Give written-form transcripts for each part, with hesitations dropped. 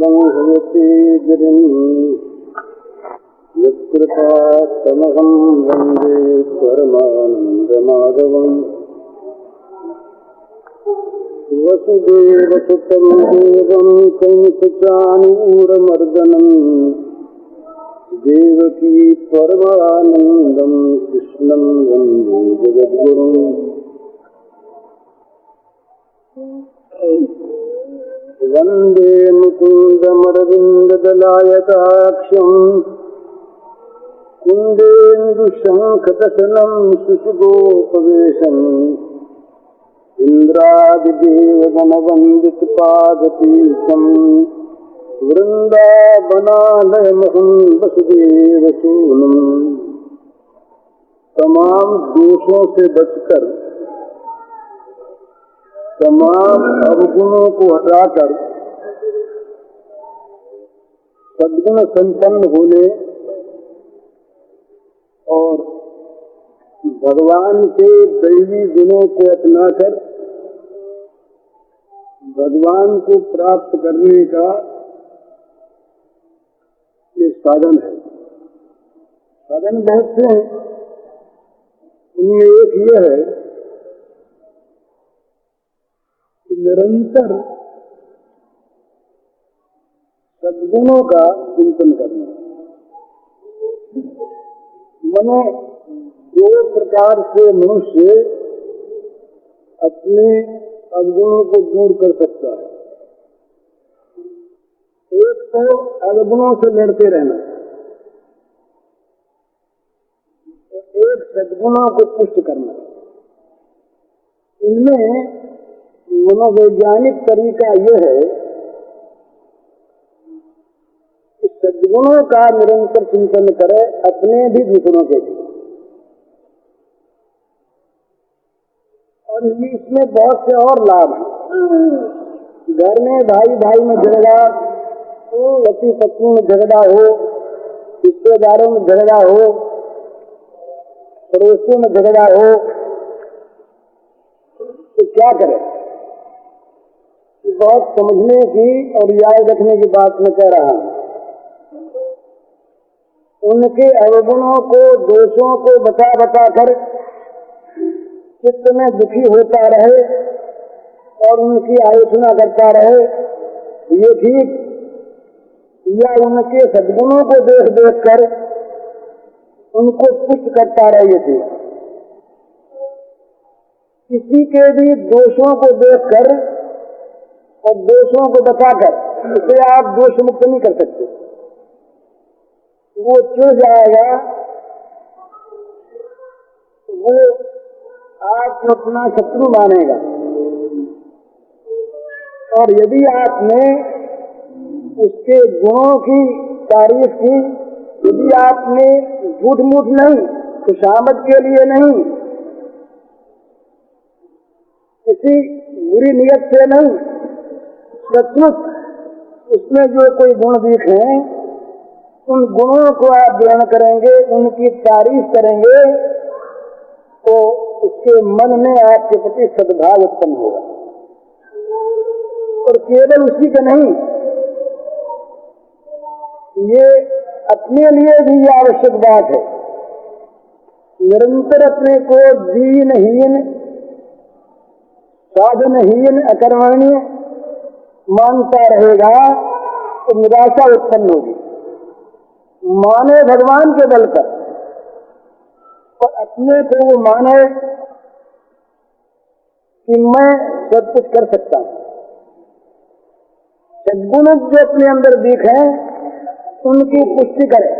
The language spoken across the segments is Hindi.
लंघयते गिरिं यत्कृपात्तमहं वन्दे परमानन्दमाधवम्। वसुदेवसुतं देवं कंसचाणूरमर्दनम् देवकी परमानन्दं कृष्णं वन्दे जगद्गुरुम्। वन्दे मुकुन्दमरविन्ददलायताक्षम् कुन्देन्दुशङ्खदशनं शुचिगोपवेशम् इन्द्रादिदेवगणवन्दितपादपीठम् वृन्दावनालयमहं वसुदेवसूनुम्। तमाम दोषों से बचकर, तमाम अवगुणों को हटाकर सद्गुण संपन्न होने और भगवान के दैवी गुणों को अपनाकर भगवान को प्राप्त करने का एक साधन है। साधन बहुत से हैं, उनमें एक यह है कि निरंतर सद्गुणों का चिंतन करना। मनो दो प्रकार से मनुष्य अपने अवगुणों को दूर कर सकता है। एक तो अवगुणों से लड़ते रहना, एक सद्गुणों को पुष्ट करना। इनमें मनोवैज्ञानिक तरीका यह है कि सद्गुणों का निरंतर चिंतन करे, अपने भी दूसरों के भी। और इसमें बहुत से और लाभ हैं। घर में भाई भाई में झगड़ा, पति पत्नी में झगड़ा हो, रिश्तेदारों में झगड़ा हो, पड़ोसियों में झगड़ा हो, तो क्या करें? बहुत समझने की और याद रखने की बात मैं कह रहा हूं। उनके अवगुणों को, दोषों को बता बता कर चित्त में दुखी होता रहे और उनकी आलोचना करता रहे, ये ठीक? या उनके सद्गुणों को देख देख कर उनको पुष्ट करता रहे, ये ठीक? किसी के भी दोषों को देख कर और दोषों को बताकर उसे आप दोष मुक्त नहीं कर सकते। वो चिढ़ जाएगा, वो आपको अपना शत्रु मानेगा। और यदि आपने उसके गुणों की तारीफ की, यदि आपने झूठ मूठ नहीं, खुशामद के लिए नहीं, किसी बुरी नियत से नहीं, सचमुच उसमें जो कोई गुण दिखे उन गुणों को आप ग्रहण करेंगे, उनकी तारीफ करेंगे, तो उसके मन में आपके प्रति सद्भाव उत्पन्न होगा। और केवल उसी का नहीं, ये अपने लिए भी आवश्यक बात है। निरंतर अपने को दीनहीन, साधनहीन, अकर्मण्य मानता रहेगा तो निराशा उत्पन्न होगी। माने भगवान के बल पर और अपने को वो माने कि मैं सब कुछ कर सकता हूं। सद्गुण जो अपने अंदर दिखे उनकी पुष्टि करे,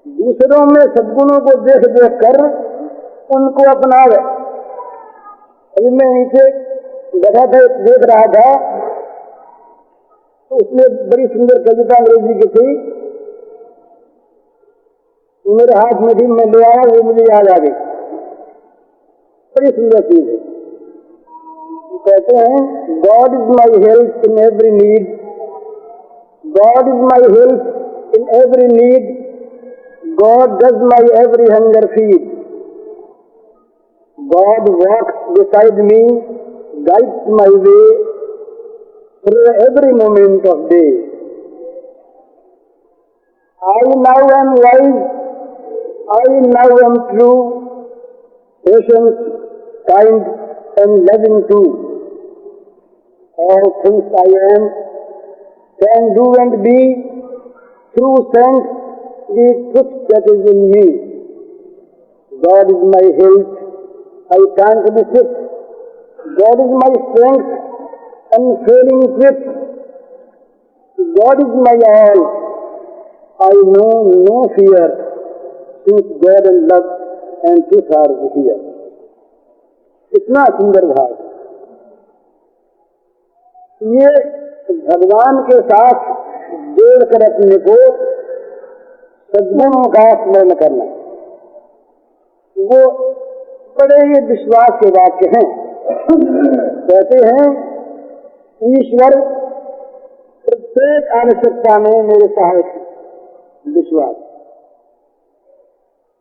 दूसरों में सद्गुणों को देख देख कर उनको अपनावे। अभी मैं नीचे बैठा था, देख रहा था, तो उसमें बड़ी सुंदर कविता अंग्रेजी की थी, मेरे हाथ में भी मैं ले आया, वो मुझे याद आ गई। बड़ी सुंदर चीज है। कहते हैं, God is my help in every need, God is my help in every need, God does my every hunger feed, God walks beside me, guides my way through every moment of day. I now am wise, I now am true, patient, kind and loving too. All things I am, can do and be, through sense, the truth that is in me. God is my health, I can't be sick. God is my strength, unfailing grip. God is my all, I know no fear, since God and love and truth are here. इतना सुंदर भाव, ये भगवान के साथ जोड़कर अपने को सद्गुणों का स्मरण करना, वो बड़े ये विश्वास के वाक्य हैं। कहते हैं ईश्वर प्रत्येक आवश्यकता में मेरे सहायक है। विश्वास,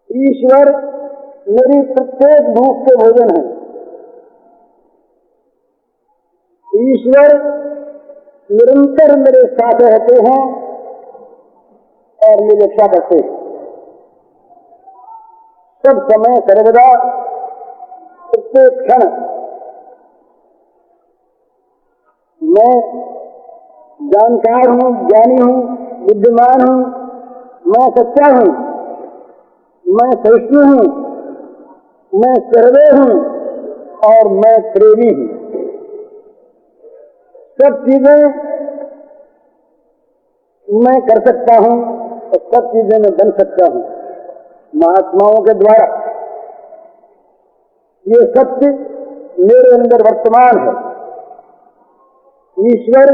ईश्वर मेरी प्रत्येक भूख के भोजन है। ईश्वर निरंतर मेरे साथ रहते हैं और मेरी रक्षा करते हैं। सब समय सर्वदा प्रत्येक क्षण मैं जानकार हूँ, ज्ञानी हूँ, बुद्धिमान हूँ, मैं सच्चा हूँ, मैं सहिष्णु हूँ, मैं सर्वे हूँ और मैं प्रेमी हूँ। सब चीजें मैं कर सकता हूँ और सब चीजें मैं बन सकता हूँ महात्माओं के द्वारा। ये सत्य मेरे अंदर वर्तमान है। ईश्वर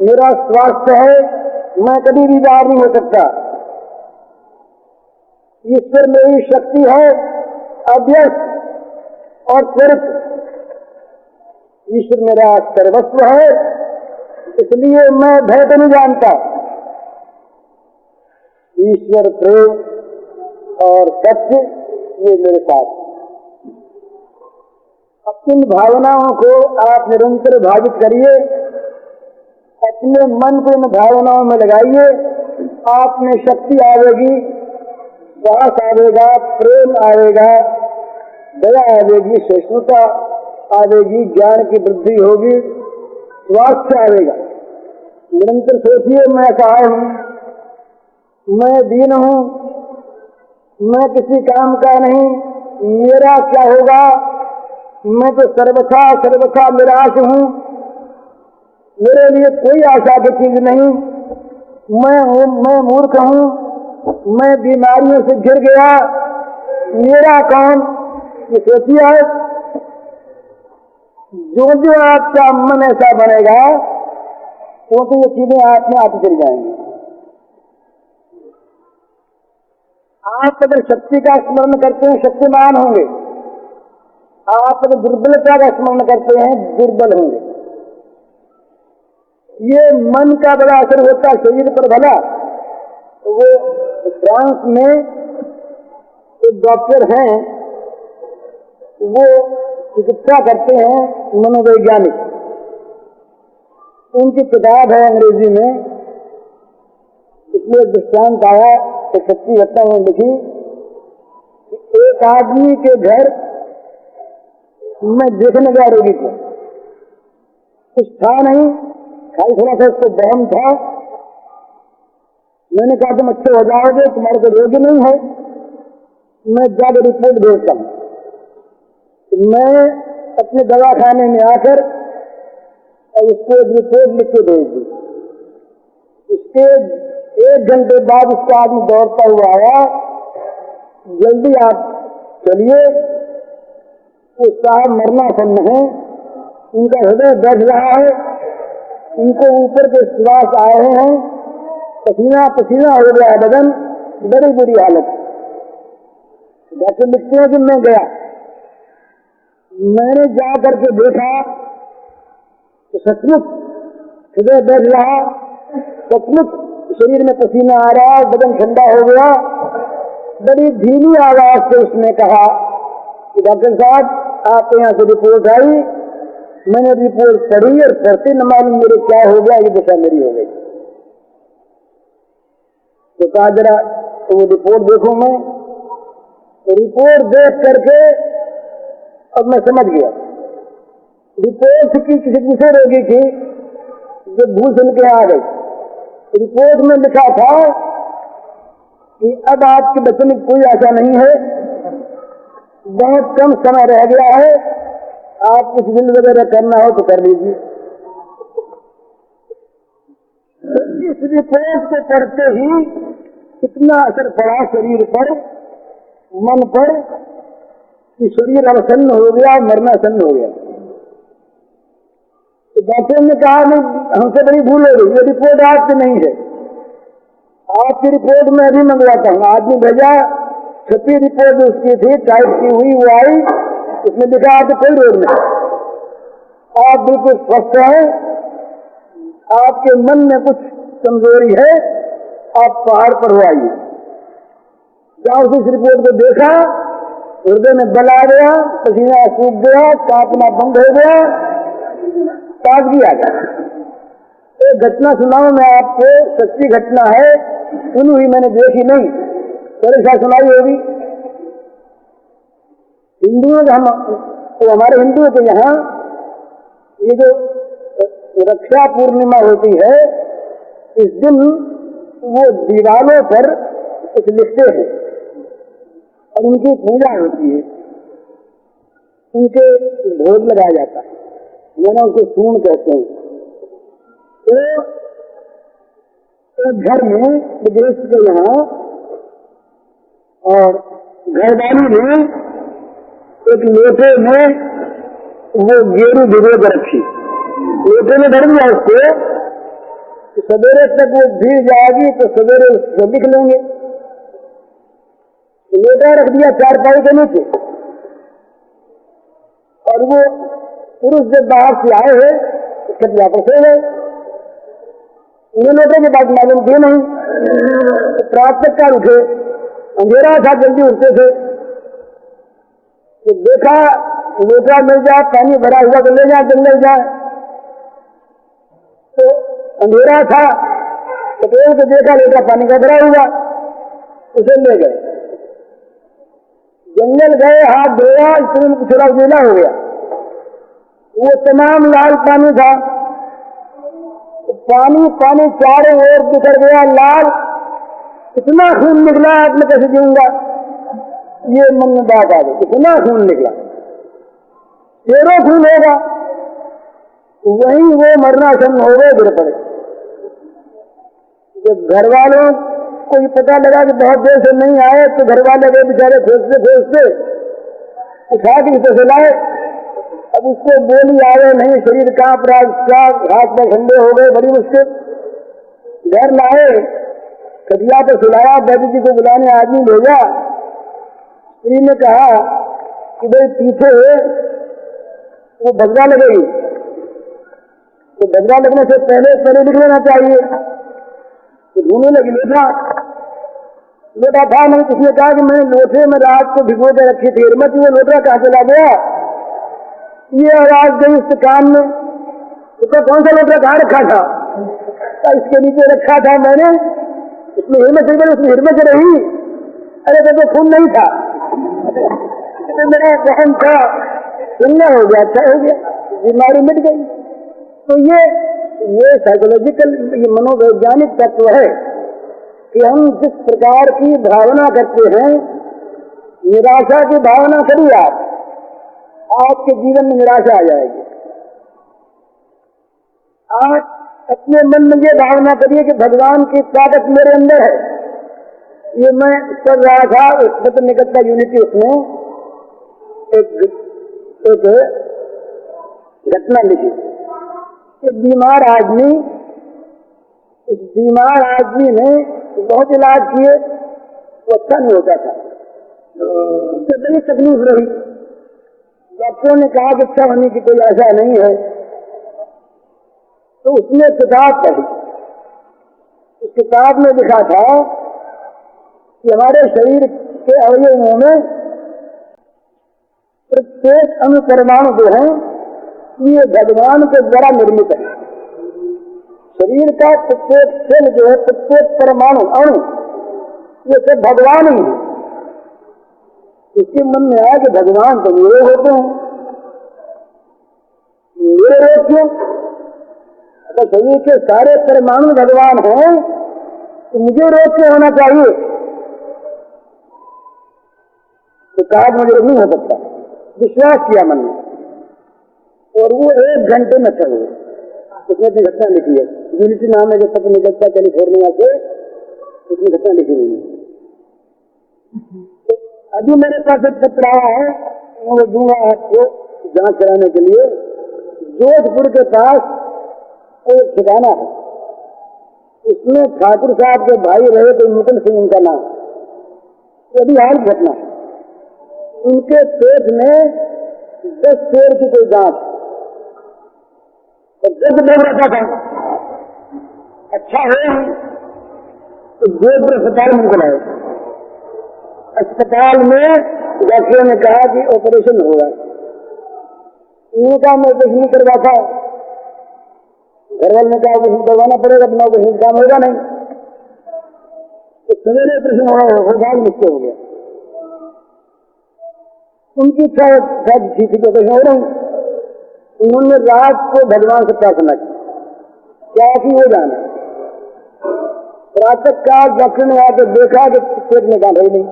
मेरा स्वास्थ्य है, मैं कभी भी बाहर नहीं हो सकता। ईश्वर मेरी शक्ति है, अभ्यस्त और त्वरित। ईश्वर मेरा सर्वस्व है, इसलिए मैं भय तो नहीं जानता। ईश्वर प्रेम और सत्य ये मेरे साथ। अपनी भावनाओं को आप निरंतर भावित करिए, अपने मन को इन भावनाओं में लगाइए, आप में शक्ति आवेगी, साहस आवेगा, प्रेम आवेगा, दया आवेगी, सहिष्णुता आवेगी, ज्ञान की वृद्धि होगी, स्वास्थ्य आवेगा। निरंतर सोचिए, मैं असहाय हूँ, मैं दीन हूँ, मैं किसी काम का नहीं, मेरा क्या होगा, मैं तो सर्वथा निराश हूँ, मेरे लिए कोई आशा की चीज नहीं, मैं मूर्ख हूँ, मैं बीमारियों से घिर गया, मेरा कौन। ये सोचिए, जो आपका मन ऐसा बनेगा तो ये चीजें आप में आती चली जाएंगी। आप अगर शक्ति का स्मरण करते हैं शक्तिमान होंगे, आप अगर दुर्बलता का स्मरण करते हैं दुर्बल होंगे। ये मन का बड़ा असर होता है शरीर पर भला। वो फ्रांस में एक डॉक्टर हैं, वो चिकित्सा करते हैं, मनोवैज्ञानिक। उनकी किताब है अंग्रेजी में, इसमें दृष्टांत आया तो सच्ची घटना में लिखी कि एक आदमी के घर में देखने गया रोगी को, कुछ था नहीं, खाली थोड़ा सा उसको बहम था। मैंने कहा तुम अच्छे हो जाओगे, तुम्हारे को रोगी नहीं है, मैं जाकर रिपोर्ट भेजता हूँ। मैं अपने दवाखाने में आकर और उसको रिपोर्ट लिख के भेज दी। उसके 1 घंटे बाद उसका आदमी दौड़ता हुआ आया, जल्दी आप चलिए, वो साहब मरना सन्न है, उनका हृदय बढ़ रहा है, उनको ऊपर के श्वास आए हैं, पसीना पसीना हो गया है बदन, बड़ी बुरी हालत। डॉक्टर लिखते हैं कि मैं गया, मैंने जा करके देखा तो सचमुच हृदय बढ़ रहा, सचमुच शरीर में पसीना आ रहा, बदन ठंडा हो गया। बड़ी धीमी आवाज से उसने कहा कि डॉक्टर साहब आपके यहाँ से रिपोर्ट आई, मैंने रिपोर्ट पढ़ी और पढ़ते न मालूम मेरे क्या हो गया, ये दशा मेरी हो गई। तो कहा जरा तो वो रिपोर्ट देखो। मैं रिपोर्ट देख करके अब मैं समझ गया रिपोर्ट की किसी दूसरे रोगी की जो भूल सुन के आ गई। रिपोर्ट में लिखा था कि अब आपके बचने की कोई आशा नहीं है, बहुत कम समय रह गया है, आप कुछ बिल वगैरह करना हो तो कर लीजिए। इस रिपोर्ट को पढ़ते ही इतना असर पड़ा शरीर पर, मन पर, कि शरीर अवसन्न हो गया, मरना सन्न हो गया। तो डॉक्टर ने कहा नहीं, हमसे बड़ी भूल हो गई, ये रिपोर्ट आपकी नहीं है, आपकी रिपोर्ट में अभी मंगवाता हूँ। आदमी भेजा, छपी रिपोर्ट उसकी थी, टाइप की हुई, वो आई, उसमें लिखा आपको कोई रोग नहीं, आप बिल्कुल स्वस्थ हैं, आपके मन में कुछ कमजोरी है, आप पहाड़ पर हो आइए। जब उस रिपोर्ट को देखा, हृदय में बल आ गया, पसीना सूख गया, कांपना बंद हो गया, ताजगी आ गया। एक घटना सुनाऊं मैं आपको, सच्ची घटना है, सुनी हुई मैंने, देखी नहीं, परीक्षा सुनाई होगी। हिंदुओं का तो हमारे हिंदुओं के यहाँ ये जो रक्षा पूर्णिमा होती है, इस दिन वो दीवारों पर कुछ लिखते हैं और उनकी पूजा होती है, उनके भोग लगाया जाता है, मैंने उसको सून कहते हैं। तो घर में विदेश के यहाँ और घरवाली ने एक लोटे में वो गेरू भिगो कर रखी, लोटे में भर दिया उसको, तो सवेरे तक वो भीग जाएगी तो सवेरे उसको लिख लेंगे। लोटा रख दिया चारपाई के नीचे, और वो पुरुष जब बाहर से आए हैं तो खटिया पर सो गए। उन्हें लोटे की बात मालूम थी नहीं, तो प्रातः काल उठे, अंधेरा था, जल्दी उठते थे, तो देखा लोटा मिल जाए, पानी भरा हुआ तो ले जाए, जंगल जाए, तो अंधेरा था, तो पेड़ को देखा लोटा पानी का भरा हुआ, उसे ले गए, जंगल गए, हाथ धोया, इतने में कुछ उजेला हो गया, वो तमाम लाल पानी था, पानी पानी चारों ओर बिखर गया, लाल, इतना खून निकला, आज मैं कैसे जीऊंगा, ये मन में बात आ गई, इतना खून निकला, तेरो खून होगा, वहीं वो मरना सन्न हो गए, गिर पड़े। जब घर वालों को ये पता लगा कि बहुत देर से नहीं आए, तो घर वाले गए बेचारे खोजते खोजते उठा के इसे लाए। अब उसको बोली आवे नहीं, शरीर कांप रहा, हाथ में ठंडे हो गए, बड़ी मुश्किल। घर लाए, खटिया पर सुलाया, बैदी जी को बुलाने आदमी भेजा। स्त्री ने कहा कि भाई पीछे वो भगवा लगेगी, तो भगवा लगने से पहले लिख लेना चाहिए। तो ढूंढने लगी, लोटा था नहीं, उसने कहा कि मैंने लोटे में रात को भिगो के रखी थी, हिम्मत वो लोटा कहाँ चला गया, ये आवाज गई उसके कान में। उसका कौन सा लोटा कहाँ रखा था, इसके नीचे रखा था मैंने, उसमें हिम्मत गई, उसमें हिम्मत रही, अरे तो खून नहीं था, तो मेरा बहन था, सुनना हो गया, अच्छा हो गया, बीमारी मिट गई। तो ये साइकोलॉजिकल, ये मनोवैज्ञानिक तत्व है कि हम जिस प्रकार की भावना करते हैं, निराशा की भावना करिए आपके जीवन में निराशा आ जाएगी। आप अपने मन में ये भावना करिए कि भगवान की ताकत मेरे अंदर है। ये मैं कर रहा था, उस पत्र निकटता यूनिटी, उसमें एक घटना लिखी। एक बीमार आदमी, इस बीमार आदमी ने बहुत इलाज किए, वो अच्छा नहीं होता था, उससे बड़ी तकलीफ रही। डॉक्टरों ने कहा कि अच्छा होने की कोई आशा नहीं है, तो उसने किताब पढ़ी। उस किताब में लिखा था कि हमारे शरीर के अवयवों में प्रत्येक अणु परमाणु जो है ये भगवान के द्वारा निर्मित है। शरीर का प्रत्येक सेल जो है, प्रत्येक परमाणु अणु, ये सब भगवान ही है। इसके मन में आया कि भगवान तो मेरे होते हैं, मेरे रोग क्यों? अगर शरीर के सारे परमाणु भगवान हैं तो मुझे रोग क्यों होना चाहिए? तो कहा मुझे नहीं हो सकता। विश्वास किया मन में, और वो 1 घंटे में चल गए। उसने अपनी घटना लिखी है, यूनिटी नाम है जो पत्र निकलता कैलिफोर्निया से, उसने घटना लिखी हुई है। तो अभी मेरे पास एक पत्र आया है, मैं वो दूंगा आपको जांच कराने के लिए। जोधपुर के पास एक ठिकाना है, उसमें ठाकुर साहब के भाई रहे थे, मुकुंद सिंह उनका नाम। तो अभी हाल घटना है, उनके पेट में 10 शेर की कोई जांच, तो 10 लोग रखा था। अच्छा है तो जोधपुर अस्पताल में उनको लाए। अस्पताल में डॉक्टरों ने कहा कि ऑपरेशन होगा। उनका मैं कुछ नहीं करवा था, घर वाले ने कहा कुछ करवाना पड़ेगा, बिना कुछ काम होगा नहीं। तो सवेरे ऑपरेशन होगा, मुझसे हो गया। उनकी इच्छा ठीक ठीक ऑपरेशन हो रही। उन्होंने रात को भगवान से प्रार्थना की, क्या कि हो जाना। प्रातः काल डॉक्टर ने आकर देखा कि पेट में गांठ ही नहीं।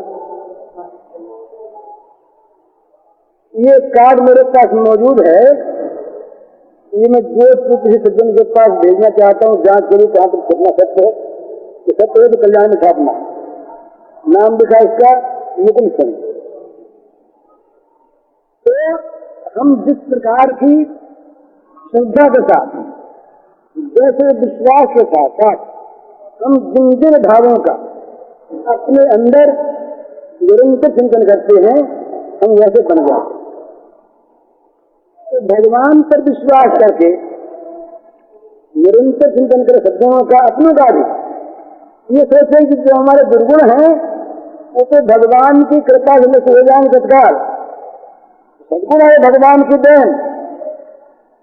ये कार्ड मेरे पास मौजूद है, ये मैं जोधपुर किसी सज्जन के पास भेजना चाहता हूँ जांच के लिए, कहाँ तक कितना सत्य है। ये सत्य है तो कल्याण में छापना। नाम लिखा इसका मुकुंद सिंह। तो हम जिस प्रकार की श्रद्धा के साथ, जैसे विश्वास के साथ हम जिन जिन भावों का अपने अंदर निरंतर चिंतन करते हैं, हम वैसे बन जाते। तो भगवान पर विश्वास करके निरंतर चिंतन करे सज्जनों का, अपनों का भी, ये सोचे कि जो हमारे दुर्गुण हैं वो तो भगवान की कृपा से हो जाएंगे तत्काल। सद्गुण है भगवान की देन।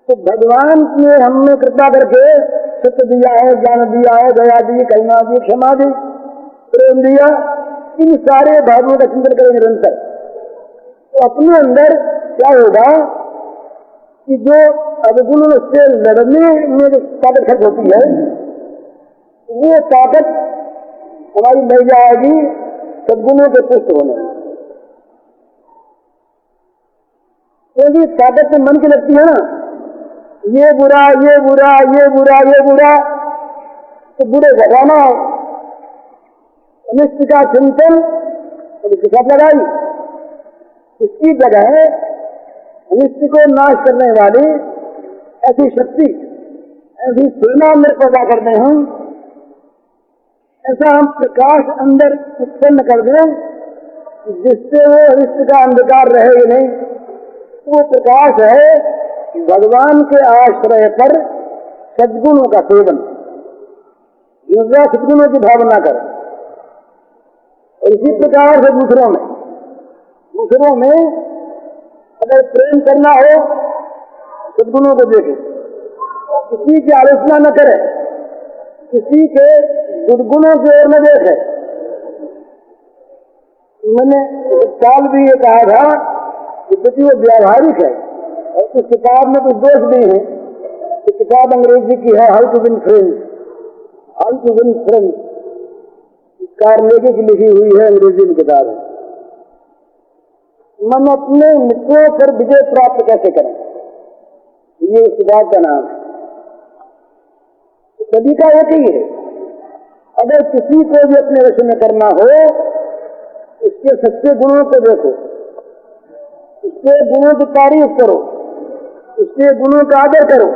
तो भगवान ने हमने कृपा करके सत्य दिया है, ज्ञान दिया है, दया दी, करुणा दी, क्षमा दी, प्रेम दिया। इन सारे भावों का चिंतन करें निरंतर, तो अपने अंदर क्या होगा कि जो अवगुणों से लड़ने में जो ताकत खर्च होती है, वो ताकत हमारी लग जाएगी सद्गुणों के पुष्ट होने में। क्योंकि ताकत मन की लगती है ना, ये बुरा, ये बुरा, ये बुरा, ये बुरा, तो बुरे घटाना है। अनिष्ट का चिंतन इसके साथ लगाई, इसकी जगह अनिष्ट को नाश करने वाली ऐसी शक्ति, ऐसी सेना अंदर पैदा करते हैं, ऐसा हम प्रकाश अंदर उत्पन्न कर दें जिससे वो अनिष्ट का अंधकार रहेगा नहीं। वो प्रकाश है भगवान के आश्रय पर सद्गुणों का सेवन, दूसरा सद्गुणों की भावना कर। और इसी प्रकार से दूसरों में अगर प्रेम करना हो, सद्गुणों को देखे, किसी की आलोचना न करे, किसी के दुर्गुणों की ओर न देखे। मैंने काल भी ये कहा था कि वो व्यावहारिक है और इस किताब में कुछ दोष नहीं है। ये किताब अंग्रेजी की है, how to win friends, how to win friends, Carnegie की लिखी हुई है, अंग्रेजी में किताब है। मन अपने मित्रों पर विजय प्राप्त कैसे करें, ये इस किताब का नाम है। सभी का एक ही है, अगर किसी को भी अपने वश में करना हो, उसके सच्चे गुणों को देखो, उसके गुणों की तारीफ करो, उसके गुणों का आदर करो,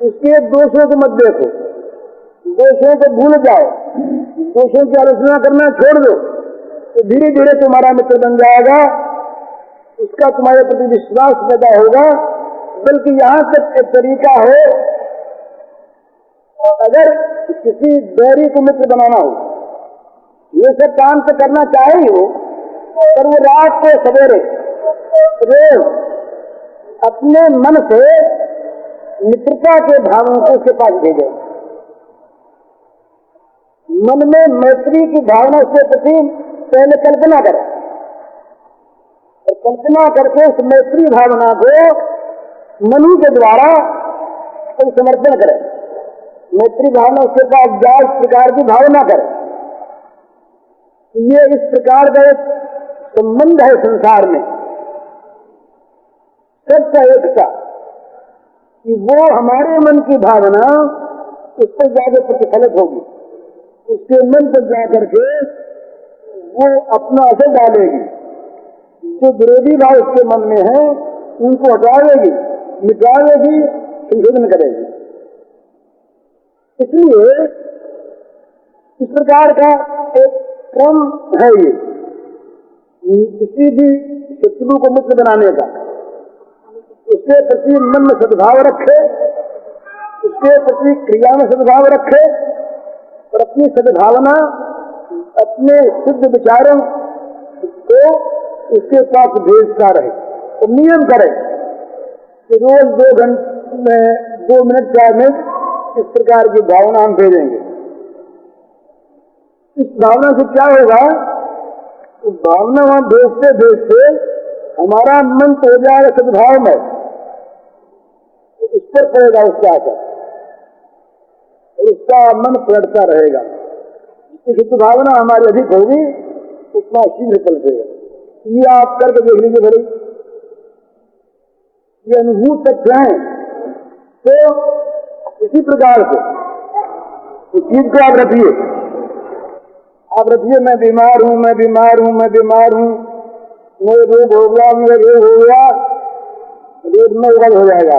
उसके दोषों को मत देखो, दोषों को भूल जाओ, दोषों की आलोचना करना छोड़ दो, तो धीरे धीरे तुम्हारा मित्र बन जाएगा, उसका तुम्हारे प्रति विश्वास पैदा होगा। बल्कि यहाँ तक एक तरीका है, अगर किसी बैरी को मित्र बनाना हो, ये सब काम तो करना चाहे ही हो, पर वो रात को सवेरे रोज अपने मन से मित्रता के भावों को उसके पास भेजे। मन में मैत्री की भावना के प्रति पहले कल्पना करें और कल्पना करके उस मैत्री भावना को मनु के द्वारा कोई समर्पण करें। मैत्री भावना उसके पास जाए, इस प्रकार की भावना करें। ये इस प्रकार का एक संबंध है संसार में सबका एकता, कि वो हमारे मन की भावना उस पर जाकर प्रतिफलित होगी, उसके मन पर जाकर के वो अपना असर डालेगी। जो विरोधी भाव उसके मन में है उनको हटाएगी, मिटाएगी, संशोधन करेगी। इसलिए इस प्रकार का एक क्रम है ये किसी भी शत्रु को मित्र बनाने का। उसके प्रति मन में सद्भाव रखे, उसके प्रति क्रिया में सद्भाव रखे और अपनी सद्भावना, अपने शुद्ध विचारों को उसके पास भेजता रहे और नियम करे कि रोज 2 घंटे में 2 मिनट 4 मिनट इस प्रकार की भावना हम भेजेंगे। इस भावना से क्या होगा? इस भावना वहां भेजते भेजते हमारा मन तो हो जाएगा सद्भाव में, इस पर पड़ेगा उसका असर, उसका मन पलटता रहेगा। जितनी भावना हमारी अधिक होगी उतना शीघ्र पलटेगा। ये आप करके देख लीजिए भले, ये अनुभूत तथ्य है। तो इसी प्रकार से इस चीज को आप रखिए, मैं बीमार हूं, मैं बीमार हूं, मैं बीमार हूं, मेरे रोग हो गया, मेरे रोग हो गया, रोग में उगल हो जाएगा।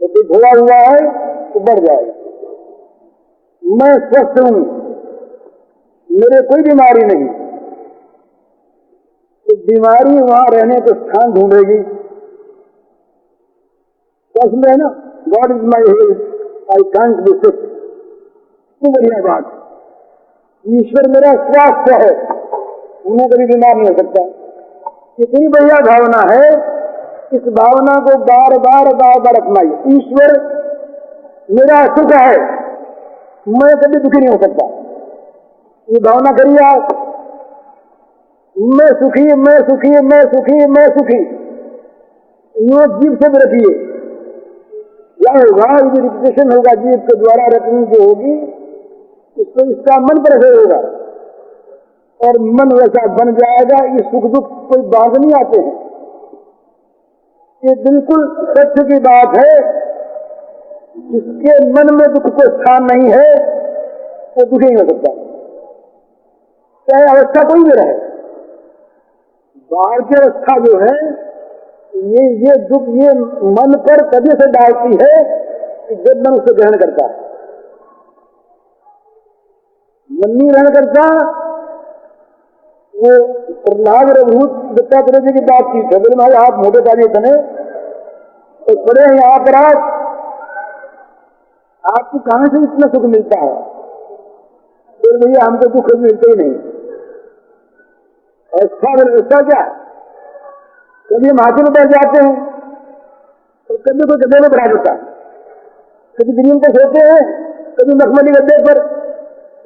तो भोला हुआ है तो बढ़ जाएगा। मैं स्वस्थ हूं, मेरे कोई बीमारी नहीं, तो बीमारी वहां रहने को स्थान ढूंढेगी। स्वस्थ में है ना, God is my health, I can't be sick. कितनी बढ़िया बात, ईश्वर मेरा स्वास्थ्य है, उन्हें कभी बीमार नहीं हो सकता। कितनी बढ़िया भावना है। इस भावना को बार बार अपनाइए। ईश्वर मेरा सुख है, मैं कभी दुखी नहीं हो सकता। ये भावना करिए आप, मैं सुखी, मैं सुखी, मैं सुखी, मैं सुखी। यूं जीव से भी रखिए। क्या होगा? ये रिपीटेशन होगा जीव के द्वारा रखनी जो होगी, इसको इसका मन पर असर होगा और मन वैसा बन जाएगा। ये सुख दुख कोई बात नहीं आते हैं, ये बिल्कुल सत्य की बात है। जिसके मन में दुख को स्थान नहीं है वो दुखी नहीं हो सकता, चाहे अवस्था कोई भी रहे। बाहर की अवस्था जो है ये दुख ये मन पर कभी से डालती है कि जब मन उसे ग्रहण करता है। मन नहीं ग्रहण करता। वो प्रहलाद रघुत दत्तात्रेय जी की बात की थे, बोले भाई आप मोटे कार्य बने तो बड़े यहाँ पर आपको कहां से इतना सुख मिलता है? फिर भैया हमको दुख मिलते ही नहीं। ऐसा क्या? कभी हम हाथी में बैठ जाते हैं तो कभी कोई गड्ढे में बढ़ा देता है, कभी जमीन पर सोते हैं, कभी मखमली गड्ढे पर,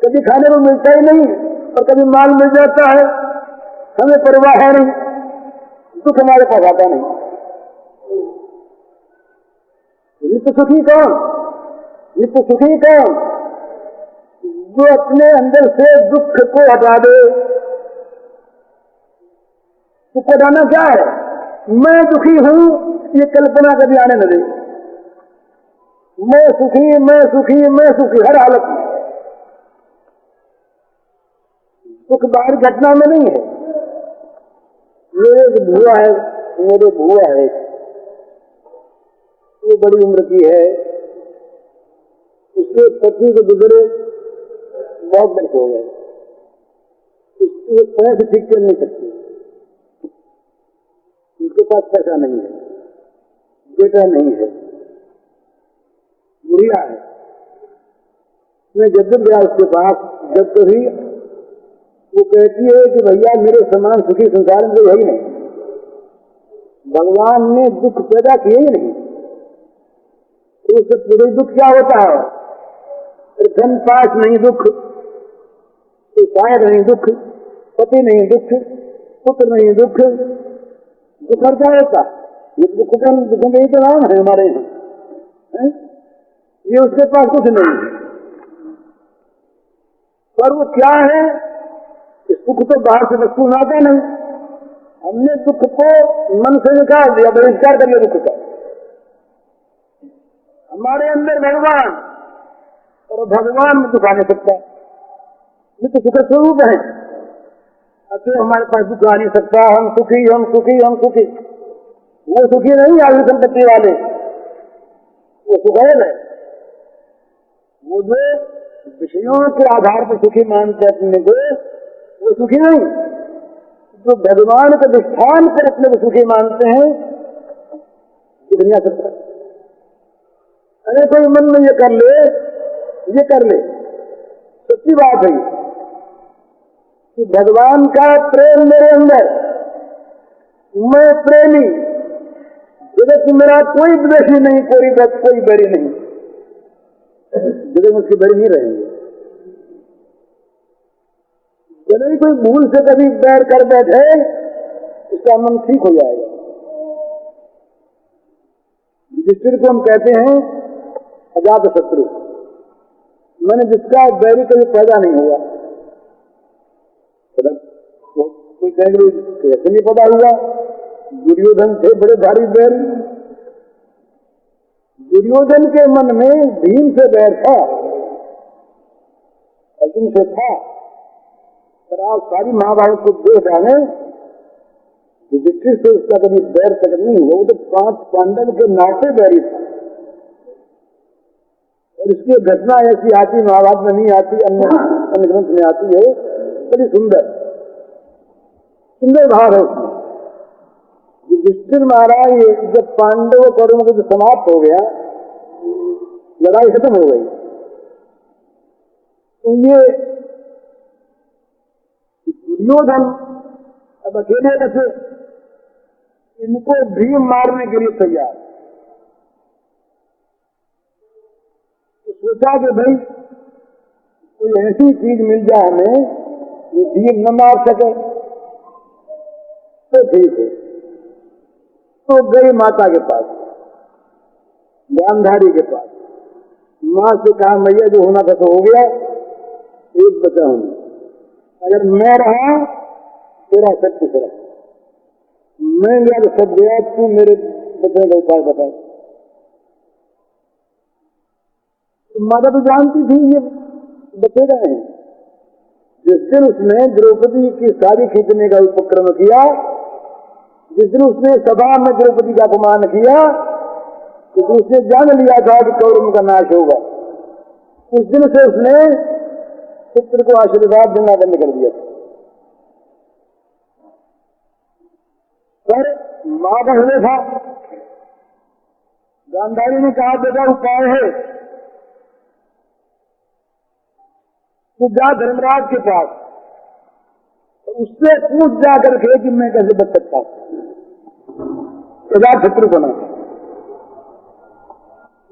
कभी खाने को मिलता ही नहीं और कभी माल मिल जाता है, हमें परवाह है नहीं, दुख हमारे पास आता नहीं। नित्य सुखी कौन? नित्य सुखी कौन? जो अपने अंदर से दुख को हटा दे। दुख हटाना क्या है? मैं दुखी हूं ये कल्पना कभी आने न दे। मैं सुखी, मैं सुखी, मैं सुखी हर हालत में। दुख बाहर घटना में नहीं है। मेरे बुआ है, वो बड़ी उम्र की है, उसके पति को गुजरे बहुत वर्ष हो गए, उसकी पैर से ठीक चल नहीं सकती, उनके पास पैसा नहीं है, बेटा नहीं है, बुढ़िया है। मैं जब गया उसके पास, जब कभी वो कहती है कि भैया मेरे समान सुखी संसार में कोई है ही नहीं, भगवान ने दुख पैदा किए ही नहीं। तो उससे पूरे दुख क्या होता है? धन पास नहीं दुख, तो शायद नहीं दुख, पति नहीं दुख, पुत्र नहीं दुख, दुख और क्या होता? ये दुख का ही तो नाम है हमारे यहाँ। ये उसके पास कुछ नहीं है। पर वो क्या है? सुख तो बाहर से वस्तु आता नहीं। हमने दुख को मन से निकाल दिया, बहिष्कार कर लिया दुख का। हमारे अंदर भगवान, और भगवान में दुख आ नहीं सकता। ये तो सुख स्वरूप है। अच्छा, हमारे पास दुख आ नहीं सकता, हम सुखी हम सुखी हम सुखी। वो सुखी नहीं आयु संपत्ति वाले, वो सुखैल है। वो जो विषयों के आधार पर सुखी मानते अपने को, वो सुखी नहीं। जो भगवान के अधिष्ठान पर अपने को सुखी मानते हैं, ये दुनिया सकता। अरे कोई मन में ये कर ले, ये कर ले, सच्ची बात है कि भगवान का प्रेम मेरे अंदर, मैं प्रेमी, जगत मेरा कोई द्वेषी नहीं, कोई बैरी नहीं। जगत मुझसे बैरी नहीं रहेंगे। यदि कोई भूल से कभी बैर कर बैठे, उसका मन ठीक हो जाएगा। युधिष्ठिर को हम कहते हैं अजात शत्रु, मैंने जिसका बैरी कभी पैदा नहीं हुआ। कोई कहेंगे कैसे नहीं पैदा हुआ? दुर्योधन थे बड़े भारी बैरी। दुर्योधन के मन में भीम से बैर था, अर्जुन से था। पर आप सारी महाभारत को देख डाले, युधिष्ठिर से उसका कभी बैर तक नहीं हुआ। वो तो 5 पांडव के नाते बैरी था। और इसकी घटना ऐसी आती, महाभारत में नहीं आती, अन्य ग्रंथ में आती है। बड़ी सुंदर सुंदर भाव है उसमें। युधिष्ठिर महाराज जब पांडवों कौरवों को जो समाप्त हो गया, लड़ाई खत्म हो गई, तो ये दुर्योधन अब अकेले बचे, इनको भीम मारने के लिए तैयार। तो सोचा कि भाई कोई ऐसी चीज मिल जाए हमें, ये भीम न मार सके तो ठीक है। तो गई माता के पास, गांधारी के पास। मां से कहा, मैया जो होना था तो हो गया, एक बचा हूं, अगर मैं रहा तेरा सब कुछ रहा, मैं गया तो सब गया, तू मेरे बचने का उपाय बता। माता तो जानती थी ये बचेगा नहीं। जिस दिन उसने द्रौपदी की साड़ी खींचने का उपक्रम किया, जिस दिन उसने सभा में द्रौपदी का अपमान किया, तो उसने जान लिया था कि कौरवों का नाश होगा। उस दिन से उसने पुत्र को आशीर्वाद देना बंद कर दिया। पर मां का हृदय था। गांधारी ने कहा, बेटा उपाय है, तू जा धर्मराज के पास, उससे पूछ जा करके कि मैं कैसे बच सकता हूं। शत्रु बना।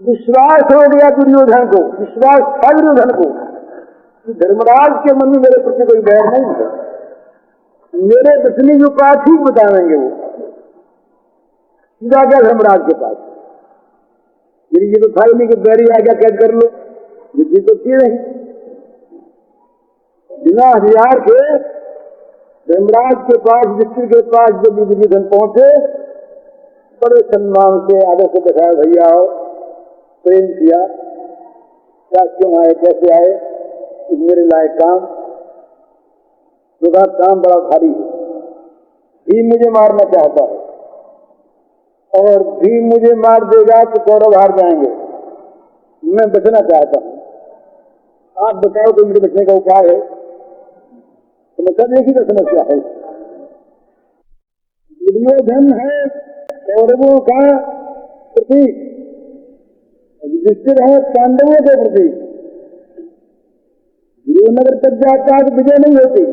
विश्वास हो गया दुर्योधन को, विश्वास था दुर्योधन को कि धर्मराज के मन में मेरे प्रति कोई बैर नहीं है, मेरे बचने की उपाय ठीक बताएंगे। वो सीधा गया धर्मराज के पास। ये तो था ही नहीं कि बैरी आ गया कैद कर लो, ये चीज तो थी नहीं। बिना हथियार के धर्मराज के पास, युधिष्ठिर के पास जब दुर्योधन पहुंचे, बड़े सम्मान से आगे से दिखाया, भैया आओ, प्रेम किया, क्या क्यों आए, कैसे आए, मेरे लायक काम, तुम्हारा काम बड़ा भारी है, भीम मुझे मारना चाहता है, और भीम मुझे मार देगा तो कौरव हार जाएंगे, मैं बचना चाहता हूं, आप बताओ तो मेरे बचने का उपाय है। तो मैं सब एक ही समस्या है। दुर्योधन है कौरवों का प्रतीक, युधिष्ठिर है पांडवों के प्रतीक। गुरुनगर तक जाता है तो विजय नहीं होती।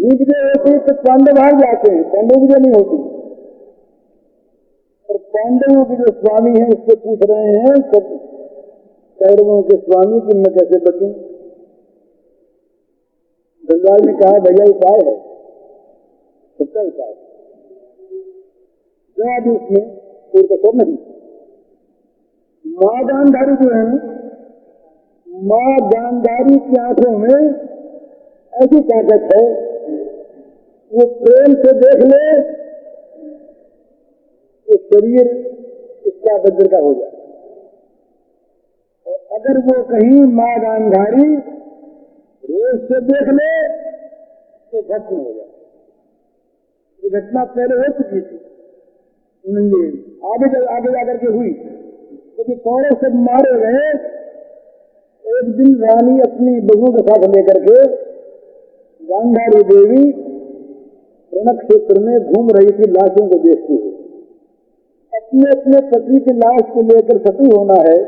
विजय होती तो पांडव हार जाते हैं, पांडव विजय नहीं होती। और पांडवों के जो स्वामी हैं उससे पूछ रहे हैं सब कौरवों के स्वामी कि मैं कैसे बचूं। गंगाल ने कहा भैया उपाय है, सबका उपाय जवाब उसमें कोई कसर नहीं। माँ गांधारी जो है, माँ गांधारी की आंखों में ऐसी ताकत है, वो प्रेम से देख ले तो शरीर इसका वज्र का हो जाए। और अगर वो कहीं माँ गांधारी रोज से देख ले तो भस्म हो जाए। ये घटना पहले हो चुकी थी, आगे जाकर के हुई। क्योंकि कौरव सब मारे गए, एक दिन रानी अपनी बहू के साथ लेकर के गांधारी देवी रण क्षेत्र में घूम रही थी, लाशों को देखती हुई। अपने अपने पति की लाश को लेकर सती होना है,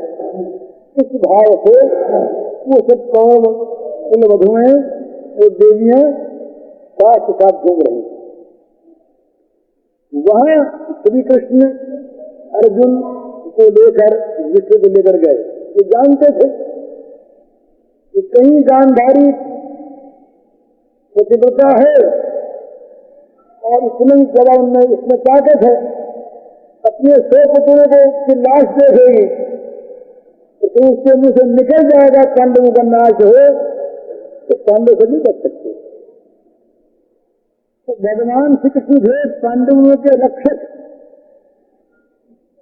इस भाव से वो सब कौरव कुल वधुएं वो देवियां साथ साथ घूम रही। वहां श्री कृष्ण अर्जुन को लेकर युद्ध को लेकर गए। ये जानते थे कि कहीं गांधारी प्रतिबद्धता है और इतनी जगह उनमें इसमें ताकत है, अपने 100 पुत्रों को की लाश देखेगी तो उसके मुंह से निकल जाएगा पांडवों का नाश हो, तो पांडव से नहीं बच सकते। तो भगवान श्री कृष्ण थे पांडवों के रक्षक।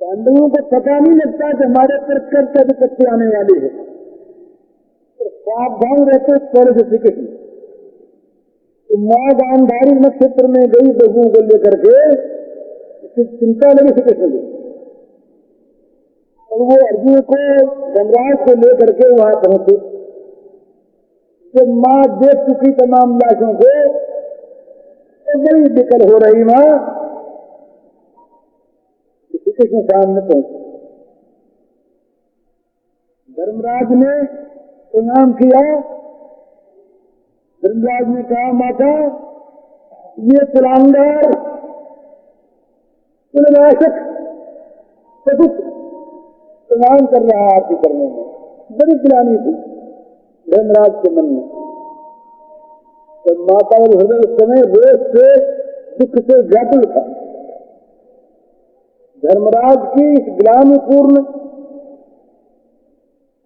पांडवों को पता नहीं लगता कि हमारे पर कर्तव्य विपत्ति आने वाली है, तो सावधान रहते पहले से श्री कृष्ण। तो माँ गांधारी नक्षत्र में गई बहू को लेकर के, चिंता लगी श्री कृष्ण को, और वो अर्जुन को धनराज को लेकर के वहां पहुंचे। जब माँ देख चुकी तमाम लाशों को तो बड़ी विकल हो रही माँ, श्री कृष्ण सामने पहुंचे। धर्मराज ने प्रणाम किया। धर्मराज ने कहा माता ये कुलांगार कुलनाशक सकुच प्रणाम कर रहा है आपके करने में। बड़ी गिलानी थी धर्मराज के मन में। तो माता और हृदय उस समय रोष से दुख से व्याकुल था। धर्मराज की इस ग्लानिपूर्ण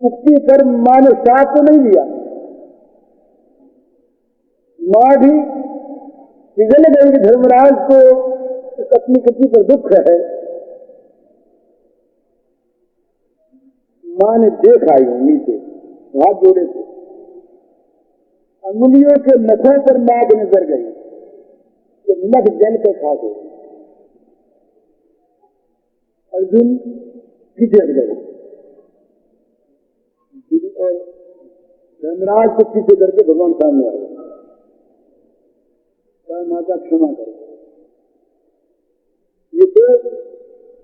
उक्ति पर मां ने साथ तो नहीं लिया। मां भी पिघल गई कि धर्मराज को अपनी कृति पर दुख है। मां ने देख आई नीचे हाथ जोड़े थे, अंगुलियों के नखों पर नाग नजर गई कि नख जल के खा गए। अर्जुन पीछे हट गए और धर्मराज को पीछे करके भगवान सामने आ गए। माता क्षमा करो, ये तो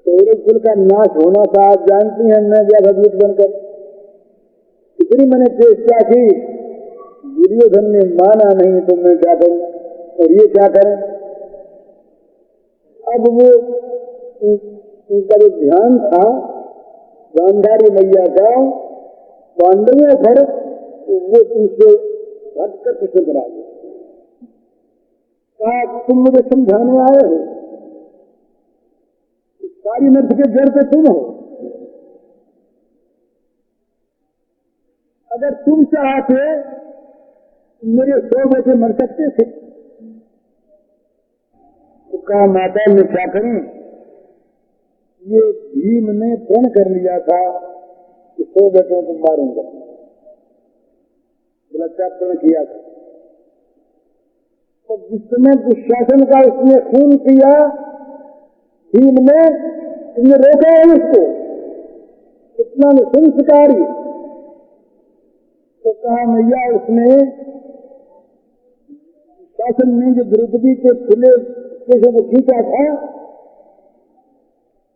कौरव का नाश होना था। आप जानती हैं मैं गया भगवत बनकर, इतनी मैंने चेष्टा की, दुर्योधन ने माना नहीं तो मैं क्या करूं, और ये क्या करें। अब वो उनका जो ध्यान था गांधारी मैया का पांडवों पर, वो उनसे हटकर कृष्ण पर आ गया। कहा तुम मुझे समझाने आए हो, सारी नर्थ के जड़ पे तुम हो। अगर तुम चाहते मेरे 100 बेटे मर सकते थे। तो कहा माता मैं क्या करूं, ये भीम ने प्रण कर लिया था कि 100 बेटों को मारूंगा। बोला क्या प्रण किया था। तो जिस समय दुशासन का उसने खून किया भीम ने, तुमने रोका है उसको, कितना निसंस्कारी। तो कहा मैया उसने शासन में जो द्रौपदी के खुले केशों को खींचा था,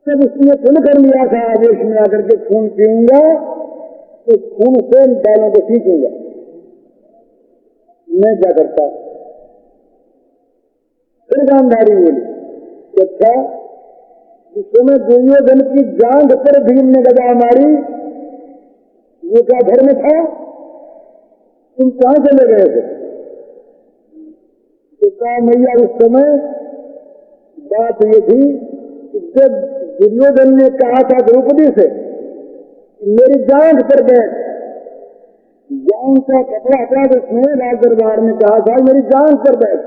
तब उसने खुल कर लिया था आदेश में आकर के खून पीऊंगा तो खून से बालों को खींचूंगा। मैं क्या करता, फिर गांधारी बोली, अच्छा जिस समय दुर्योधन की जांघ पर भीम ने गदा मारी, वो क्या धर्म था? तुम कहां चले गए थे? तो कहा मैया उस समय बात ये थी कि जब दुर्योधन ने कहा था द्रौपदी से मेरी जांघ पर बैठ, जांघ का कपड़ा था उसने राज दरबार में कहा था मेरी जांघ पर बैठ,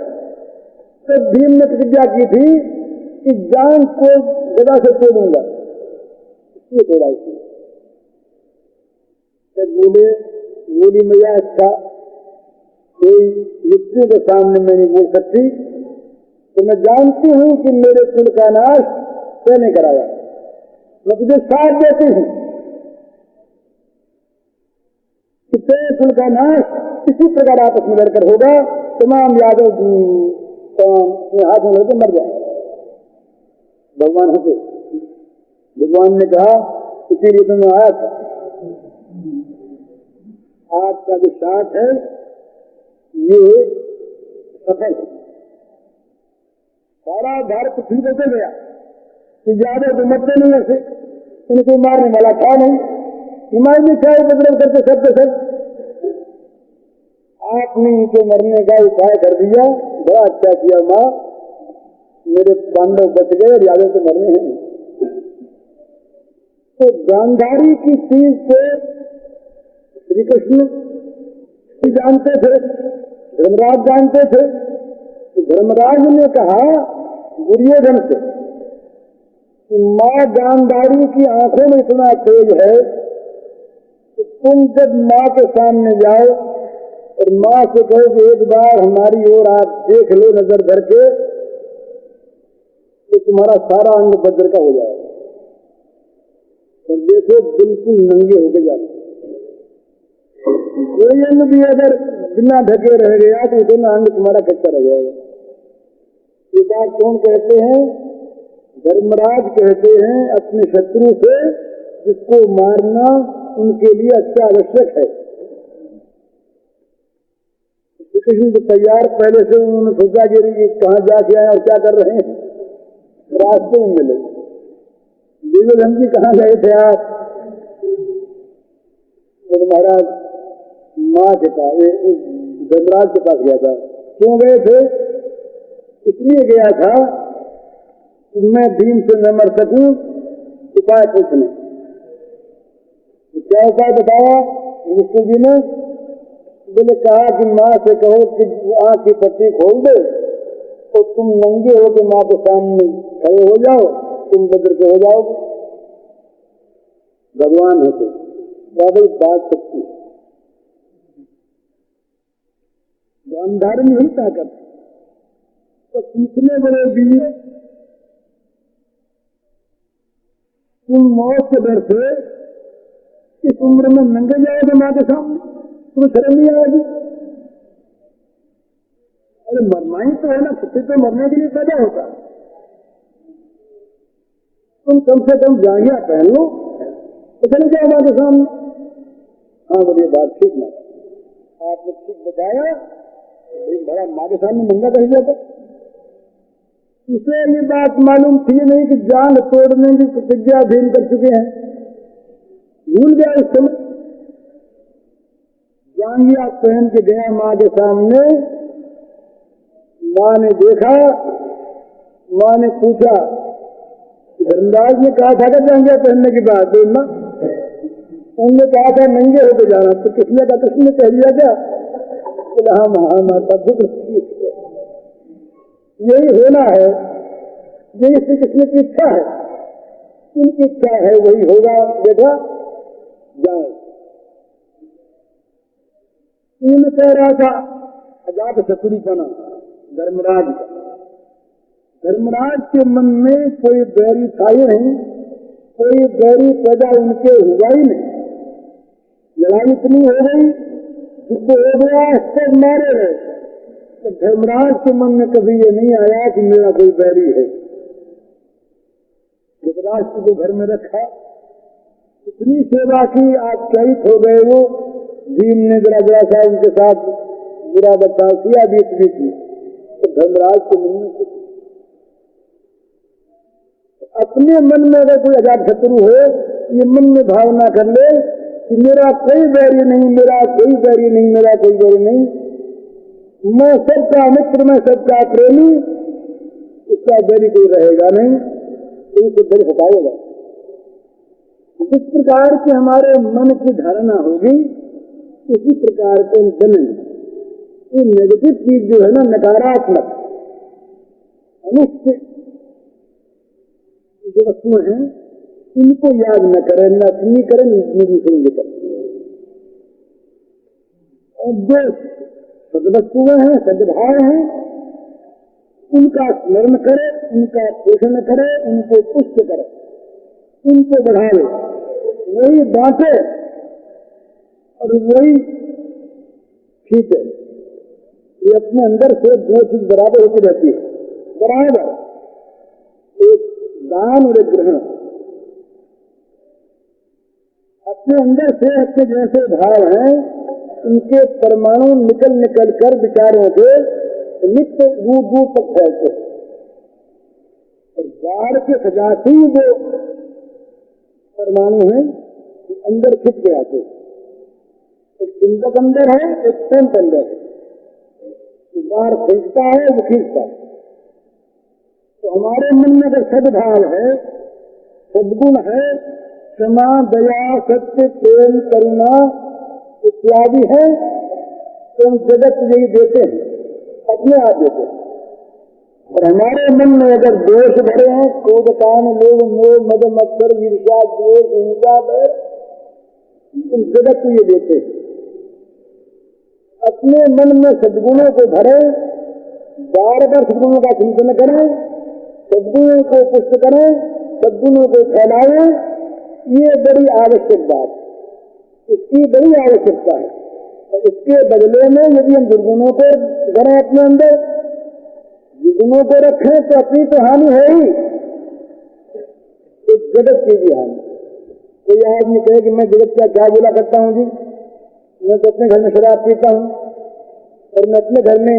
तो भीम ने प्रतिज्ञा की थी कि जांघ को गदा से तोड़ूंगा, इसलिए तोड़ा इसलिए। बोली मैया अच्छा कोई मृत्यु के सामने मैं नहीं बोल सकती, तो मैं जानती हूं कि मेरे कुल का नाश मैंने कराया, मैं तुझे साथ देती हूं कि तेरे कुल का नाश इसी प्रकार आपस में लड़कर होगा, तमाम यादव अपने हाथ में लेकर मर जाए। भगवान हंसे, भगवान ने कहा इसीलिए तो मैं आया था, आज का जो साथ है ये सफल है। सारा भारत पृथ्वी को चल गया कि ज्यादा तो मरते नहीं ऐसे, इनको मारने वाला था नहीं, हिमायत क्या उपद्रव करते सब आपने इनको मरने का उपाय कर दिया, बड़ा अच्छा किया माँ, मेरे पांडव बच गए और यादव तो मरने हैं। तो गांधारी की चीज से श्री कृष्ण जानते थे, धर्मराज जानते थे, तो धर्मराज ने कहा दुर्योधन से कि माँ गांधारी की आंखों में इतना तेज है कि तुम जब माँ के सामने जाओ और माँ से कहो कि एक बार हमारी ओर आप देख लो नजर भर के, तो तुम्हारा सारा अंग वज्र का हो जाएगा, और देखो बिल्कुल नंगे होके जाओ, कोई अंग भी अगर बिना ढके रह गया तो इतना अंग तुम्हारा कच्चा रह जाएगा। ये बात कौन कहते हैं? धर्मराज कहते हैं अपने शत्रु से जिसको मारना उनके लिए अच्छा आवश्यक है। कृष्ण तो तैयार पहले से उन्होंने सोचा कि कहाँ जाके आए और क्या कर रहे हैं, रास्ते में मिले। दुर्योधन जी कहाँ गए थे आप? तो महाराज माँ के पास, धर्मराज के पास गया था। क्यों गए थे? इसलिए गया था कि मैं भीम से न मर सकूं, उपाय पूछने। क्या उपाय बताया मुझसे जी ने? बोले कहा कि माँ से कहो कि आँख की पट्टी खोल दे तो तुम नंगे हो के माँ के सामने खड़े हो जाओ, तुम बद्र के हो जाओ। भगवान होते बाबा बात सकती गांधार में ही ताकत, तो सीखने वाले भी तुम मौत के डर से इस उम्र में नंगे जाओगे माँ के सामने, तुम्हें शर्म नहीं आएगी? अरे मरना ही तो है ना, खुद तो मरने के लिए पैदा होता, तुम कम से कम जांघिया पहन लो तो चले जाओ माँ के सामने। हाँ बोलिए बात ठीक ना, आपने ठीक बताया, बड़ा माँ के सामने नंगा कर जाता। इसे ये बात मालूम थी नहीं कि जांग तोड़ने की प्रतिज्ञा अधीन कर चुके हैं, भूल गया उस समय। जांगिया पहन के गया माँ के सामने, माँ ने देखा, माँ ने पूछा, धर्मराज ने कहा था कि जांगिया पहनने की बात बोलना, उनने कहा था नंगे होकर जाना, तो किसने कहा? किसने कह दिया क्या? बोला हाँ महामाता दुख, यही होना है, यही श्री कृष्ण की इच्छा है, उनकी इच्छा है वही होगा बेटा, जाओ। उन्होंने कह रहा था अजात शत्रुपना धर्मराज का, धर्मराज के मन में कोई बैरी था ही नहीं, कोई बैरी पैदा उनके हुआ ही नहीं। लड़ाई इतनी हो गई जिसको हो गया सब मारे गए, तो धर्मराज के मन में कभी ये नहीं आया कि मेरा कोई बैरी है। धृतराष्ट्र को घर में रखा, इतनी सेवा की, आश्चर्यित हो गए वो। भीम ने जरा सा उनके साथ बुरा बर्ताव किया बीच बीच में, तो धर्मराज के मन में कुछ, अपने मन में अगर कोई अजात शत्रु हो, ये मन में भावना कर ले कि मेरा कोई बैरी नहीं, मेरा कोई बैरी नहीं, मेरा कोई बैरी नहीं, मैं सबका मित्र, मैं सबका प्रेमी, इसका बैरी कोई रहेगा नहीं, तो इसे बैरी हटाएगा। जिस प्रकार की हमारे मन की धारणा होगी उसी प्रकार के बने। ये नेगेटिव चीज जो है ना, नकारात्मक अनिष्ट जो वस्तुएं हैं, इनको याद न करें, न अपनी करें, न दूसरों की करें। और जो सद्वस्तुएं हैं, सद्भाव हैं, उनका स्मरण करे, उनका पोषण करे, उनको पुष्ट करे, उनको बढ़ावे, वही बांटे और वही खींचे। ये अपने अंदर से दो चीज बराबर होती रहती है, बराबर, एक दान और एक ग्रहण। अपने अंदर से अपने जैसे भाव हैं, उनके परमाणु निकल निकल कर विचारों के नित्य दूर दूर तक फैलते हैं। और बाहर के सजाती जो परमाणु हैं अंदर खिंच के आते हैं। एक चिंतक अंदर है, एक संत अंदर है, बाहर खींचता है, वो खींचता है। तो हमारे मन में अगर सद्भाव है, सद्गुण है, क्षमा, दया, सत्य, प्रेम, करुणा इत्यादि है, तो हम जगत यही देते हैं, अपने आप देते हैं। और हमारे मन में अगर दोष भरे हैं, क्रोध, काम, लोभ, मोह, मद, मत्सर, ईर्ष्या, द्वेष, हिंसा, बैर, तुम जगत को ये देते हैं। अपने मन में सद्गुणों को भरे, बार बार सद्गुणों का चिंतन करें, सद्गुणों को पुष्ट करें, सद्गुणों को फैलाएं, ये बड़ी आवश्यक बात, इसकी बड़ी आवश्यकता है। और इसके बदले में यदि हम दुर्गुणों को करें अपने अंदर, दुर्गुणों को रखें, तो अपनी तो हानि है ही, एक जगत की भी हानि। कोई आदमी कहे कि मैं जगत का क्या बोला करता हूँ जी, मैं तो अपने घर में शराब पीता हूँ और मैं अपने घर में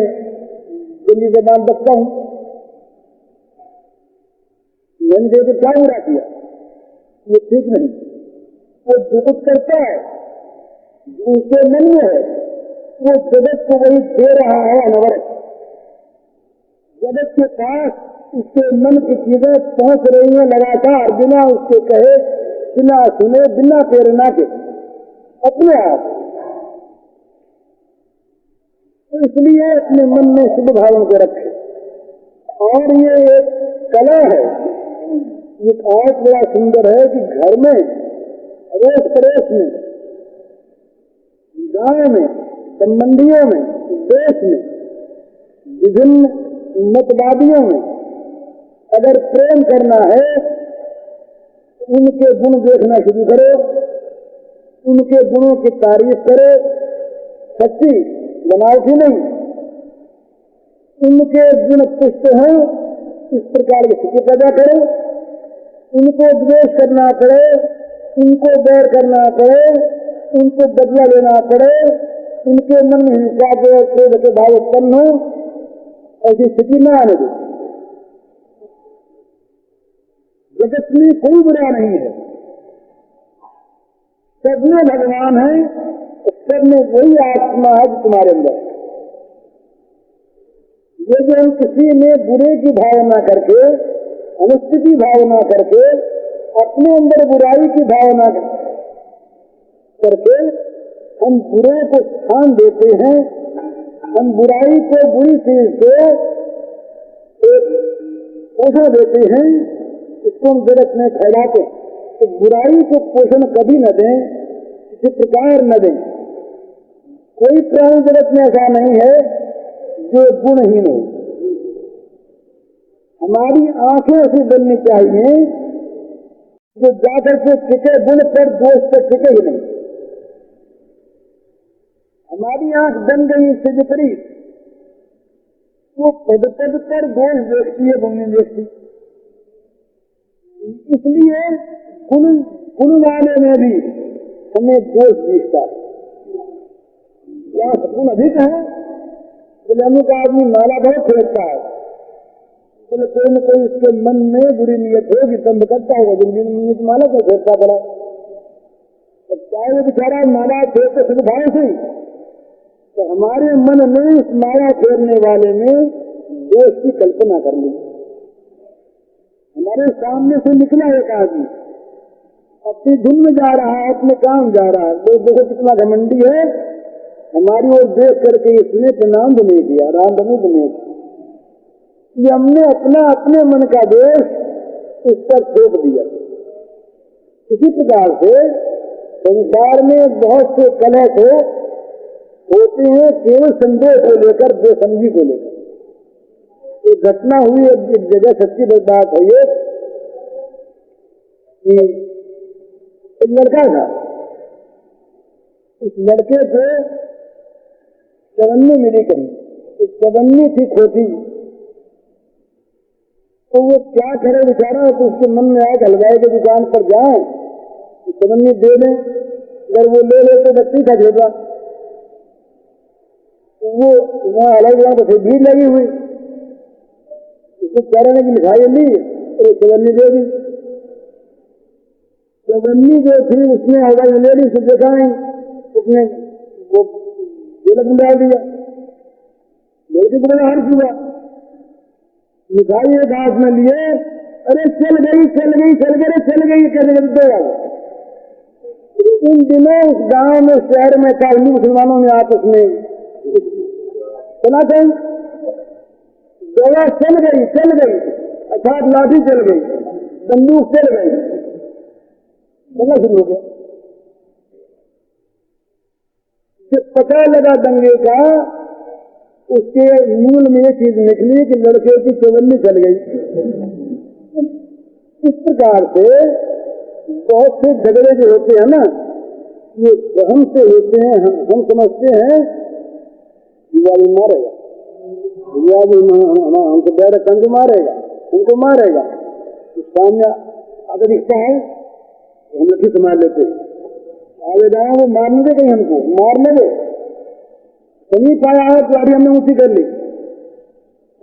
गंदी जबान बकता हूँ, मैंने देखो क्या बुरा किया, ये ठीक नहीं। वो जो कुछ करता है जो उसके मन में है, वो जगत को वही दे रहा है अनवरत। जगत के पास उसके मन की चीजें पहुंच रही हैं लगातार, बिना उसके कहे, बिना सुने, बिना प्रेरणा के, अपने आप। तो इसलिए अपने मन में शुभ भावों को रखे। और ये एक कला है, ये आर्ट बड़ा सुंदर है कि घर में, अड़ोस पड़ोस में, गांव में, संबंधियों में, देश में, विभिन्न मतवादियों में अगर प्रेम करना है, तो उनके गुण देखना शुरू करो, उनके गुणों की तारीफ करो, सच्ची बनावटी नहीं। उनके गुण पुष्ट हैं, इस प्रकार की स्थिति पैदा करो। उनको द्वेष करना पड़े, उनको बैर करना पड़े, उनको बदला लेना पड़े, उनके मन में हिंसा के क्रोध के भाव उत्पन्न हो, ऐसी स्थिति न आने दो। जगत में कोई बुरा नहीं है, सब में भगवान है, सब में वही आत्मा है जो तुम्हारे अंदर। ये जो हम किसी में बुरे की भावना करके, अनिष्ट की भावना करके, अपने अंदर बुराई की भावना करके हम बुरे को स्थान देते हैं, हम बुराई को बुरी चीज से एक पोषण देते हैं, इसको हम जगत में फैलाते हैं। तो बुराई को पोषण कभी न दें, किसी प्रकार न दें। कोई प्राणी जगत में ऐसा नहीं है जो गुणहीन हो। हमारी आंखें ऐसी बननी चाहिए जो जाकर के टिके गुण पर, दोष पर टिके ही नहीं। हमारी आंख बन गई इससे विपरीत, वो पद पद पर दोष देखती है, गुण नहीं देखती। इसलिए गुण गाने में भी हमें दोष दिखता है। जहाँ सद्गुण अधिक है बोले अमुक आदमी माला बहुत फेंकता है, बोले कोई न कोई इसके मन में बुरी नियत होगी तब करता होगा, जिंदगी में नियत माला को फेंकता पड़ा। तो चाहे वो बेचारा माला फेंकते सुविधाएं से, तो हमारे मन में इस माला फेरने वाले में दोष की कल्पना कर ली। हमारे सामने से निकला एक आदमी अपनी धुन में जा रहा है, अपने काम जा रहा है, लोग देखो कितना घमंडी है, हमारी ओर देख करके इसने प्रणाम भी नहीं किया, राम भी नहीं किया। ये हमने अपने मन का दोष उस पर थोप दिया। इसी प्रकार से संसार में बहुत से कलह होते हैं केवल संदेह को लेकर, बेसमझी को लेकर। एक घटना हुई एक जगह, सच्ची बात है ये, कि एक लड़का था, उस लड़के को चवन्नी मिली कहीं, एक चवन्नी थी खोटी, तो वो क्या करे बेचारा, तो उसके मन में आया हलवाई की दुकान पर जाए चवन्नी दे दें, अगर वो ले ले तो बच्ची का छोटा, तो वो वहाँ अलग अलग तो भीड़ लगी हुई, उसको कहने की मिठाई ली और चवन्नी दे दी। चवन्नी जो थी उसने हलवाई ले ली, उसे देखा नहीं, उसने वो गोलक में डाल दिया, लड़के को बड़ा हर्ष हुआ, मिठाई एक हाथ में लिए, अरे चल गई चल गई चल गई चल गई कहने लगे। इन दिनों उस गांव में शहर में था, हिंदू मुसलमानों में आपस में सुना था, दवा चल गई अर्थात लाठी चल गई, बंदूक चल गई, बोलना शुरू हो गया। जब पता लगा दंगे का, उसके मूल में ये चीज निकली कि लड़के की चवन्नी चल गई। इस प्रकार से बहुत से झगड़े जो होते हैं ना, ये वहम से होते हैं। हम समझते हैं दिवाली मारेगा, हमको बैर कंज मारेगा, हमको मारेगा, सामने अगर दिखता है तो हम लठी संभाल लेते हैं, आगे जाए वो मारने दे, कहीं हमको मारने दे, कहीं पाया है तो अभी हमने ऊंची कर ली,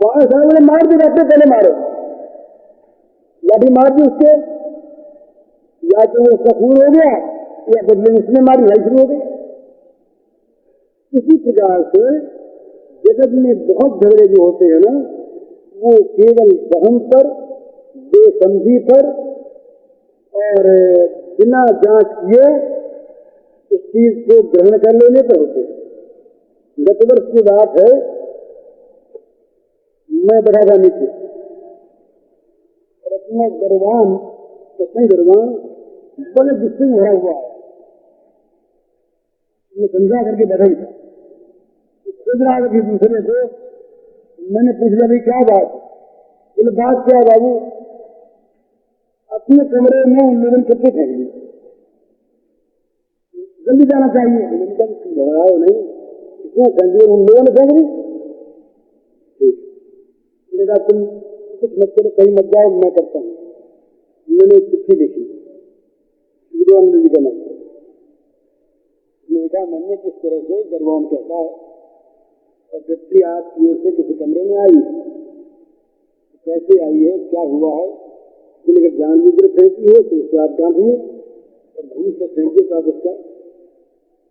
वहां सामने मार दी, जाते पहले मारो, लाठी मार दी उसके, या तो उसका खून हो गया या बदले उसने मारी, लड़ाई शुरू हो गई। इसी प्रकार से जगत में बहुत झगड़े जो होते हैं ना, वो केवल वहम पर, बेसमझी पर और बिना जांच किए उस चीज को ग्रहण कर लेने पर होते हैं। गत वर्ष की बात है, मैं बैठा था नीचे और अपना गरवान बड़े गुस्से में भरा हुआ है, मैं समझा करके बैठा ही था, कि दूसरे को मैंने पूछ लिया भाई क्या बात, बोले बात क्या है बाबू, अपने कमरे में उन लोगों ने कपड़े फेंक दिए, जल्दी जाना चाहिए, नहीं क्यों फेंक दिए, उन लोगों ने फेंक दी, तुम कुछ मत करो, कहीं मत जाओ, मैं करता हूँ। मैंने एक चिट्ठी लिखी विद्वानंद जी का नाम, मैंने कहा मैंने किस तरह से गरवान कहता है, और व्यक्ति आप ये से किसी कमरे में आई, कैसे आई है, क्या हुआ है, अगर जानबूझकर फेंकी हो तो उससे आप जानिए, और भूल से फेंके तो आप उसका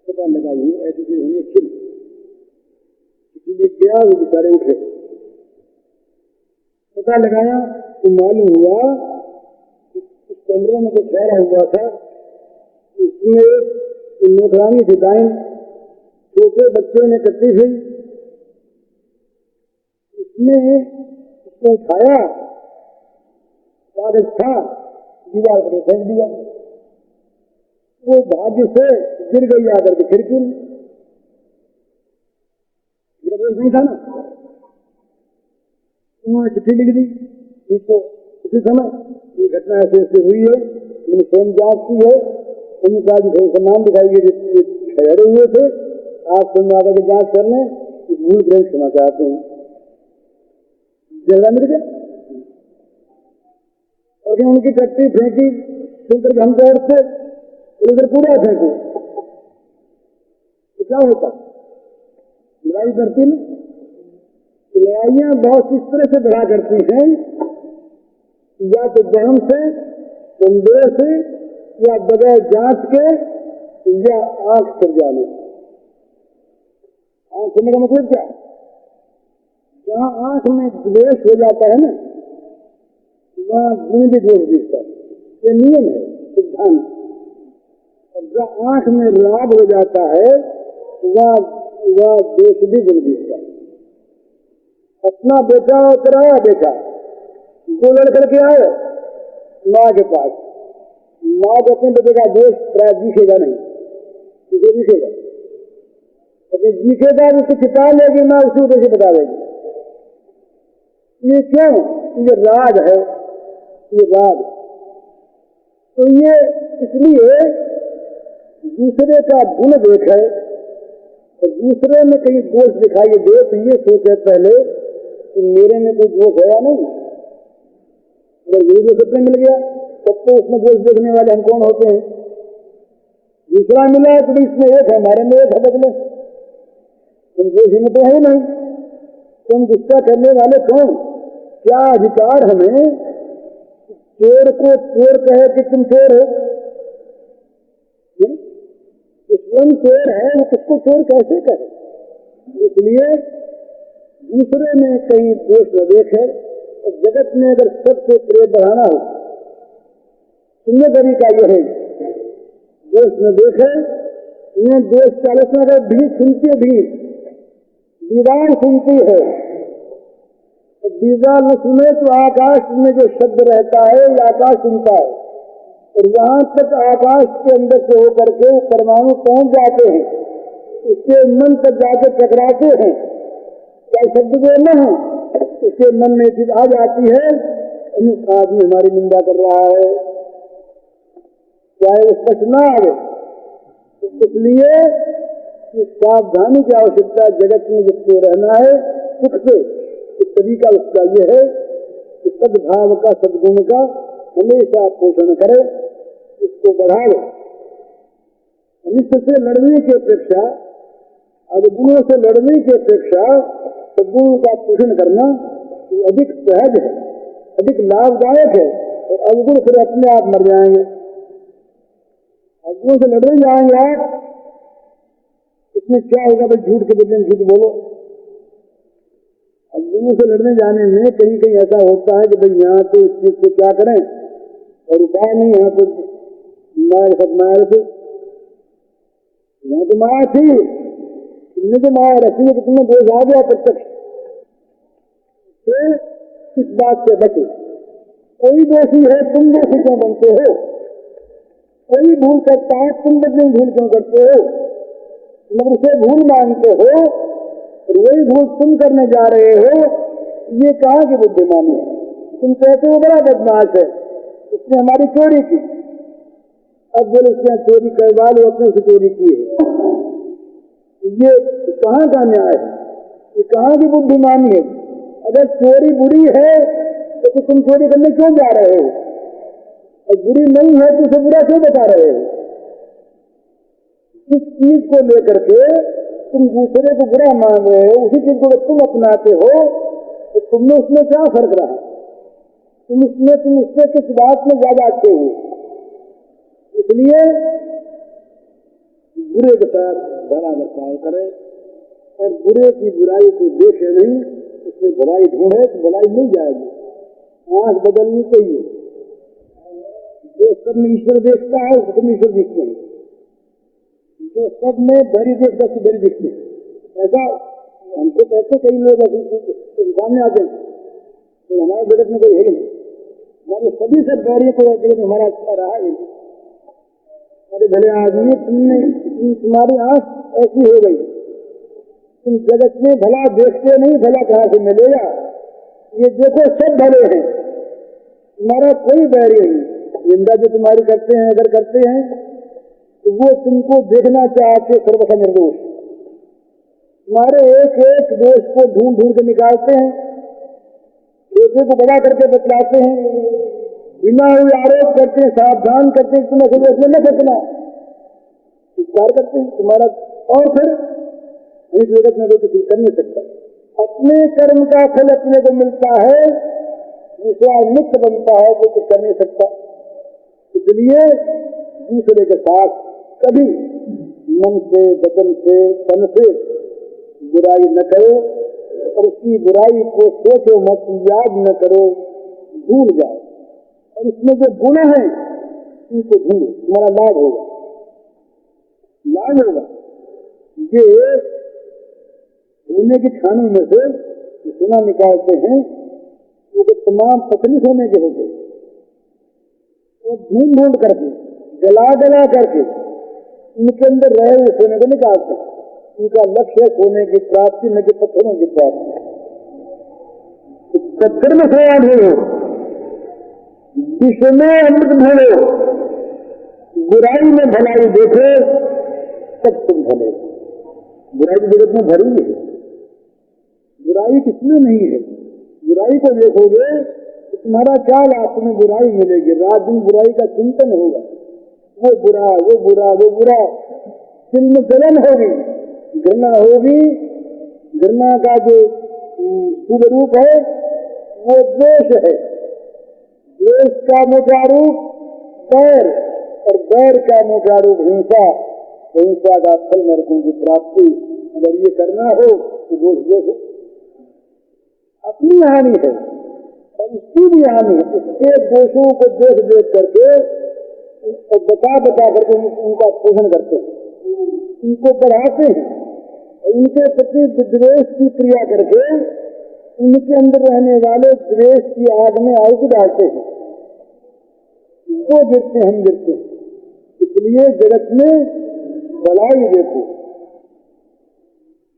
पता लगाइए, ऐसी चीज होनी अच्छी नहीं। इसलिए क्या वो बेचारे उठे, पता लगाया तो मालूम हुआ उस कमरे में जो ठहरा हुआ था उसमें नौकरानी थी डाइन, छोटे बच्चे ने कट्टी थी, उसने उठाया, कागज था, दीवार पर फेंक दिया, वो भाग्य से गिर गई आकर के खिड़की में, नहीं था ना, उन्होंने चिट्ठी लिख दी इसको, उसी समय ये घटना ऐसे ऐसे हुई है, मैंने स्वयं जांच की है, उनका नाम दिखाई गई, ठहरे हुए थे, आप स्वयं आकर के जांच करने भूल ग्रहण करना चाहते हैं, झगड़ा मिल गया, और उनकी कट्टी फेंकी, सुनकर हम दौड़ से उधर पूरा फेंको, तो क्या होता, लड़ाई करती नहीं, लड़ाइयाँ बहुत इस तरह से बढ़ा करती हैं, या तो बहम से, संदेह से, या बगैर जांच के, या आंख पर जाने। आंख करने का मतलब क्या? जहाँ आंख में द्वेष हो जाता है ना, वहाँ गुण भी दोष दिखता है। ये नियम है, सिद्धांत। और जहाँ आंख में राग हो जाता है, वह दोष भी गुण दिखता है। अपना बेटा और पराया बेटा, दो लड़कर के आए माँ के पास। माँ को अपने बेटे का दोष प्राय दिखेगा नहीं, तुझे दिखेगा। अगर दिखेगा तो कुछ छिपा लेगी माँ, उसी उद्देश्य बता देगी। ये क्यों? ये राग है, ये राग। तो ये इसलिए दूसरे का गुण देखे तो दूसरे में कहीं दोष दिखाई दे तो ये सोचे पहले कि मेरे में कोई दोष है या नहीं। अगर यही दोष अपने मिल गया तब तो उसमें दोष देखने वाले हम कौन होते हैं? दूसरा मिला है तो इसमें एक है, हमारे में एक है, बदले तुम दोषी में तो है नहीं। तुम गुस्सा करने वाले कौन? क्या अधिकार हमें चोर को चोर कहे कि तुम चोर हो? स्वयं चोर है, वो किसको चोर कैसे कहे? इसलिए दूसरे में कहीं दोष न देखे। और जगत में अगर सबसे प्रेम बढ़ाना हो, सुनने तरीका यह है, दोष न देखे। इन्हें दोष चालीस में अगर भी सुनती भी दीवार सुनती है, दीवार न सुने तो आकाश में जो शब्द रहता है ये आकाश सुनता है। और यहाँ तक आकाश के अंदर से होकर के परमाणु पहुंच जाते हैं, इसके मन तक जाकर टकराते हैं। क्या शब्द बोलना है, इसके मन में चीज आ जाती है, आदमी हमारी निंदा कर रहा है, चाहे वो सच ना आए। इसलिए सावधानी की आवश्यकता जगत में जिसको रहना है सुख से, इस तरीका उसका ये है कि सद्भाव का, सद्गुण का हमेशा पोषण करे, इसको बढ़ावे। अनिष्ट से लड़ने की अपेक्षा, अवगुणों से लड़ने की अपेक्षा सद्गुणों का पोषण करना अधिक सहज है, अधिक लाभदायक है। और अवगुण फिर अपने आप मर जाएंगे। अवगुणों से लड़ने जाएंगे आप, इसमें क्या होगा? भाई झूठ के बदले झूठ बोलो। अवगुणों से लड़ने जाने में कहीं कहीं ऐसा होता है कि भाई यहाँ तो इस चीज से क्या करें और उपाय नहीं, यहाँ तो माया थी, यहाँ तो माया थी, तुमने तो माया रखी है कि तुम्हें दोष आ गया प्रत्यक्ष। तो इस बात से बचो। कोई दोषी है, तुम दोषी क्यों बनते हो? कोई भूल करता है, तुम बदले भूल क्यों करते हो? मगर उसे भूल मानते हो और वही भूल तुम करने जा रहे हो। ये कहाँ की बुद्धिमानी है? तुम कहते हो बड़ा बदमाश है, उसने हमारी चोरी की, अब बोले उसने चोरी करवा लो, अपने से चोरी की है। ये कहाँ का न्याय है? ये कहाँ की बुद्धिमानी है? अगर चोरी बुरी है तो तुम चोरी करने क्यों जा रहे हो? और बुरी नहीं है तो उसे बुरा क्यों बता रहे हो? जिस चीज को लेकर के तुम दूसरे को बुरा मान रहे हो, उसी चीज को तुम अपनाते हो, तो तुमने उसमें क्या फर्क रहा? तुम उससे किस बात में ज्यादा अच्छे हो? इसलिए बुरे के साथ भला बर्ताव करे और बुरे की बुराई को देखे नहीं, उसमें भलाई ढूंढे तो भलाई मिल जाएगी। आंख बदलनी चाहिए। जो सब में ईश्वर देखता है उसको सब ईश्वर दिखते हैं, जो सब में बड़ी देखता है बड़ी दिखते हैं। ऐसा हमको कहते कई लोग ऐसे सामने आते हैं तो हमारे जगत में कोई है नहीं, हमारे सभी सब बैरियों को जगत में हमारा अच्छा रहा है। अरे भले आदमी, तुम्हारी आंख ऐसी हो गई, तुम जगत में भला देखते नहीं, भला कहाँ से मिलेगा? ये देखो सब भले हैं, तुम्हारा कोई बैरी नहीं। निंदा जो तुम्हारी करते हैं, अगर करते हैं तो वो तुमको देखना चाहते सर्वथा निर्दोष। तुम्हारे एक एक दोष को ढूंढ ढूंढ के निकालते हैं, एक को बड़ा करके बतलाते हैं, बिना हुए आरोप करते हैं, सावधान करते हैं, तुम्हें ऐसे न सकना उपकार करते हैं तुम्हारा। और फिर इस जगत में कोई किसी कर नहीं सकता। अपने कर्म का फल अपने को मिलता है, दूसरा मुक्त बनता है तो कुछ कर नहीं सकता। इसलिए दूसरे के साथ कभी मन से, वचन से, तन से बुराई न करो और उसकी बुराई को सोचो मत, याद न करो, भूल जाओ। और इसमें जो गुण है उनको ढूंढो, तुम्हारा लाभ होगा, लाभ होगा। ये सोने की खानों में से सोना निकालते हैं, वो तो तमाम पतली सोने के होते, वो ढूंढ ढूंढ करके, गला गला करके उनके अंदर रहे हुए सोने को निकालते हैं। उनका लक्ष्य है सोने की प्राप्ति, न कि पत्थरों की प्राप्ति। पत्थर में सोना ढूंढो, विश्व में अमृत ढूंढो, बुराई में भलाई देखो, तब तुम भले। बुराई जगत में भरी है, बुराई किसमें नहीं है। बुराई को देखोगे तो तुम्हारा क्या लाभ, तुम्हें बुराई मिलेगी, रात दिन बुराई का चिंतन होगा, वो बुरा, वो बुरा, वो बुरा, दिल में जलन होगी, घृणा होगी। घृणा का जो स्थूल रूप है वो द्वेष है, द्वेष का मोटा रूप बैर, और बैर का मोटा रूप हिंसा, हिंसा का फल नरकों की प्राप्ति। अगर ये करना हो तो दोष देखो, अपनी हानि है और उसकी भी हानि है। उसके दोषों को देख देख करके और बता बता करके उनका पोषण करते हैं, उनको बढ़ाते हैं, उनके प्रति विद्वेष की क्रिया करके उनके अंदर रहने वाले द्वेष की आग में आहुति डालते हैं। वो गिरते, हम गिरते हैं। इसलिए जगत में भलाई देखो,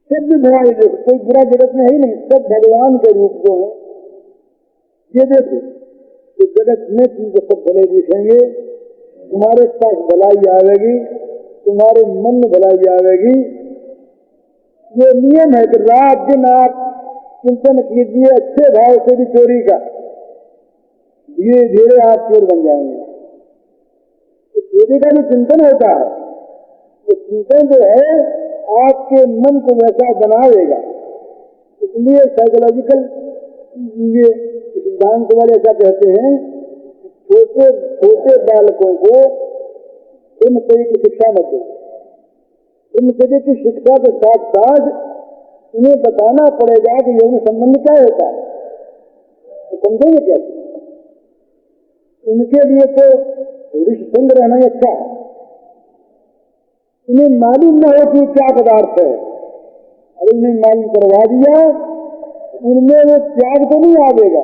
सब भलाई देखो, कोई बुरा जगत में है ही नहीं, सब भगवान के रूप जो है ये देखो। तो जगत में तुमको सब भले दिखेंगे, तुम्हारे पास भलाई आवेगी, तुम्हारे मन में भलाई आवेगी। ये नियम है कि रात दिन आप चिंतन कीजिए अच्छे भाव से भी चोरी का, धीरे धीरे आप चोर बन जाएंगे। तो चोरी का भी चिंतन होता है, तो चिंतन जो है आपके मन को वैसा बनाएगा। इसलिए साइकोलॉजिकल ये सिद्धांत वाले ऐसा कहते हैं, छोटे छोटे बालकों को इन तरह की शिक्षा मत दो। इन तरह की शिक्षा के साथ साथ उन्हें बताना पड़ेगा कि यौन संबंध क्या होता है, तो समझेंगे क्या? उनके लिए तो ऋषि संग रहना ही अच्छा है। उन्हें मालूम न हो कि क्या पदार्थ है, और उन्हें मालूम करवा दिया, उनमें वो त्याग तो नहीं आवेगा।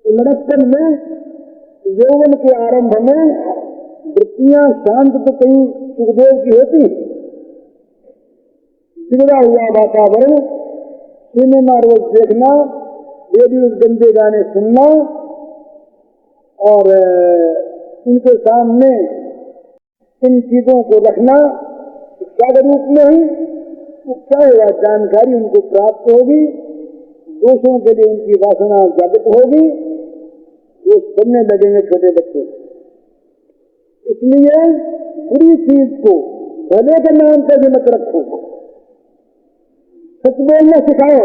लड़कपन में, यौवन के आरंभ में वृत्तियां शांत तो कहीं सुखदेव की होती, बिगड़ा हुआ वातावरण, सिनेमा रोज देखना, रेडियो गंदे गाने सुनना और उनके सामने इन चीजों को रखना शिक्षा के रूप में ही, तो क्या होगा, जानकारी उनको प्राप्त होगी, दोषों के लिए उनकी वासना जागृत होगी, वो सुनने लगेंगे छोटे बच्चे। इसलिए बुरी चीज को भले के नाम पर भी मत रखो, सच बोलना सिखाओ,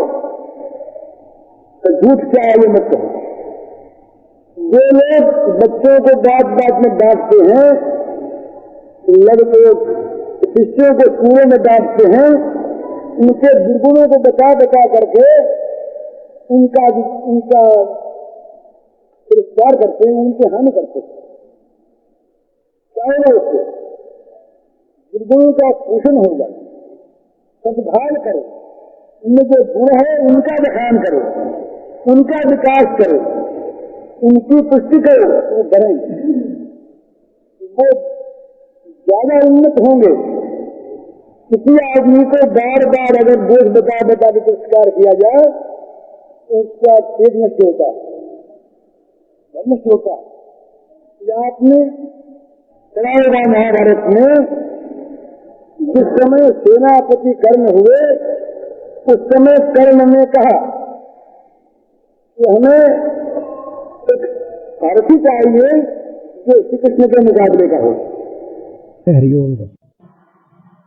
तो झूठ क्या है ये मत कहो। जो लोग बच्चों को बात बात में डांटते हैं, लड़कों शिष्यों को कुएं में डांटते हैं, उनके दुर्गुणों को बता बता करके उनका तिरस्कार करते हैं, उनकी हानि करते हैं। चाहे उससे दुर्गुणों का पोषण होगा, संभाल करो, उनमें जो गुण है उनका बखान करो, उनका विकास करो, उनकी पुष्टि करो, वो बढ़ेंगे, वो ज्यादा उन्नत होंगे। किसी आदमी को बार बार अगर दोष बता बता के तिरस्कार किया जाए तो उसका तेज नष्ट होता है, नष्ट होता है। आपने पढ़ा होगा महाभारत में, जिस समय सेनापति कर्ण हुए उस समय कर्ण ने कहा कि हमें एक सारथी चाहिए जो श्री कृष्ण के मुकाबले का हो। हरिओम।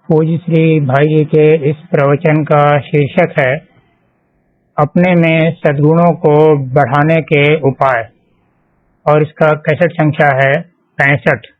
पूज्य श्री भाई जी के इस प्रवचन का शीर्षक है अपने में सद्गुणों को बढ़ाने के उपाय और इसका कैसेट संख्या है 65।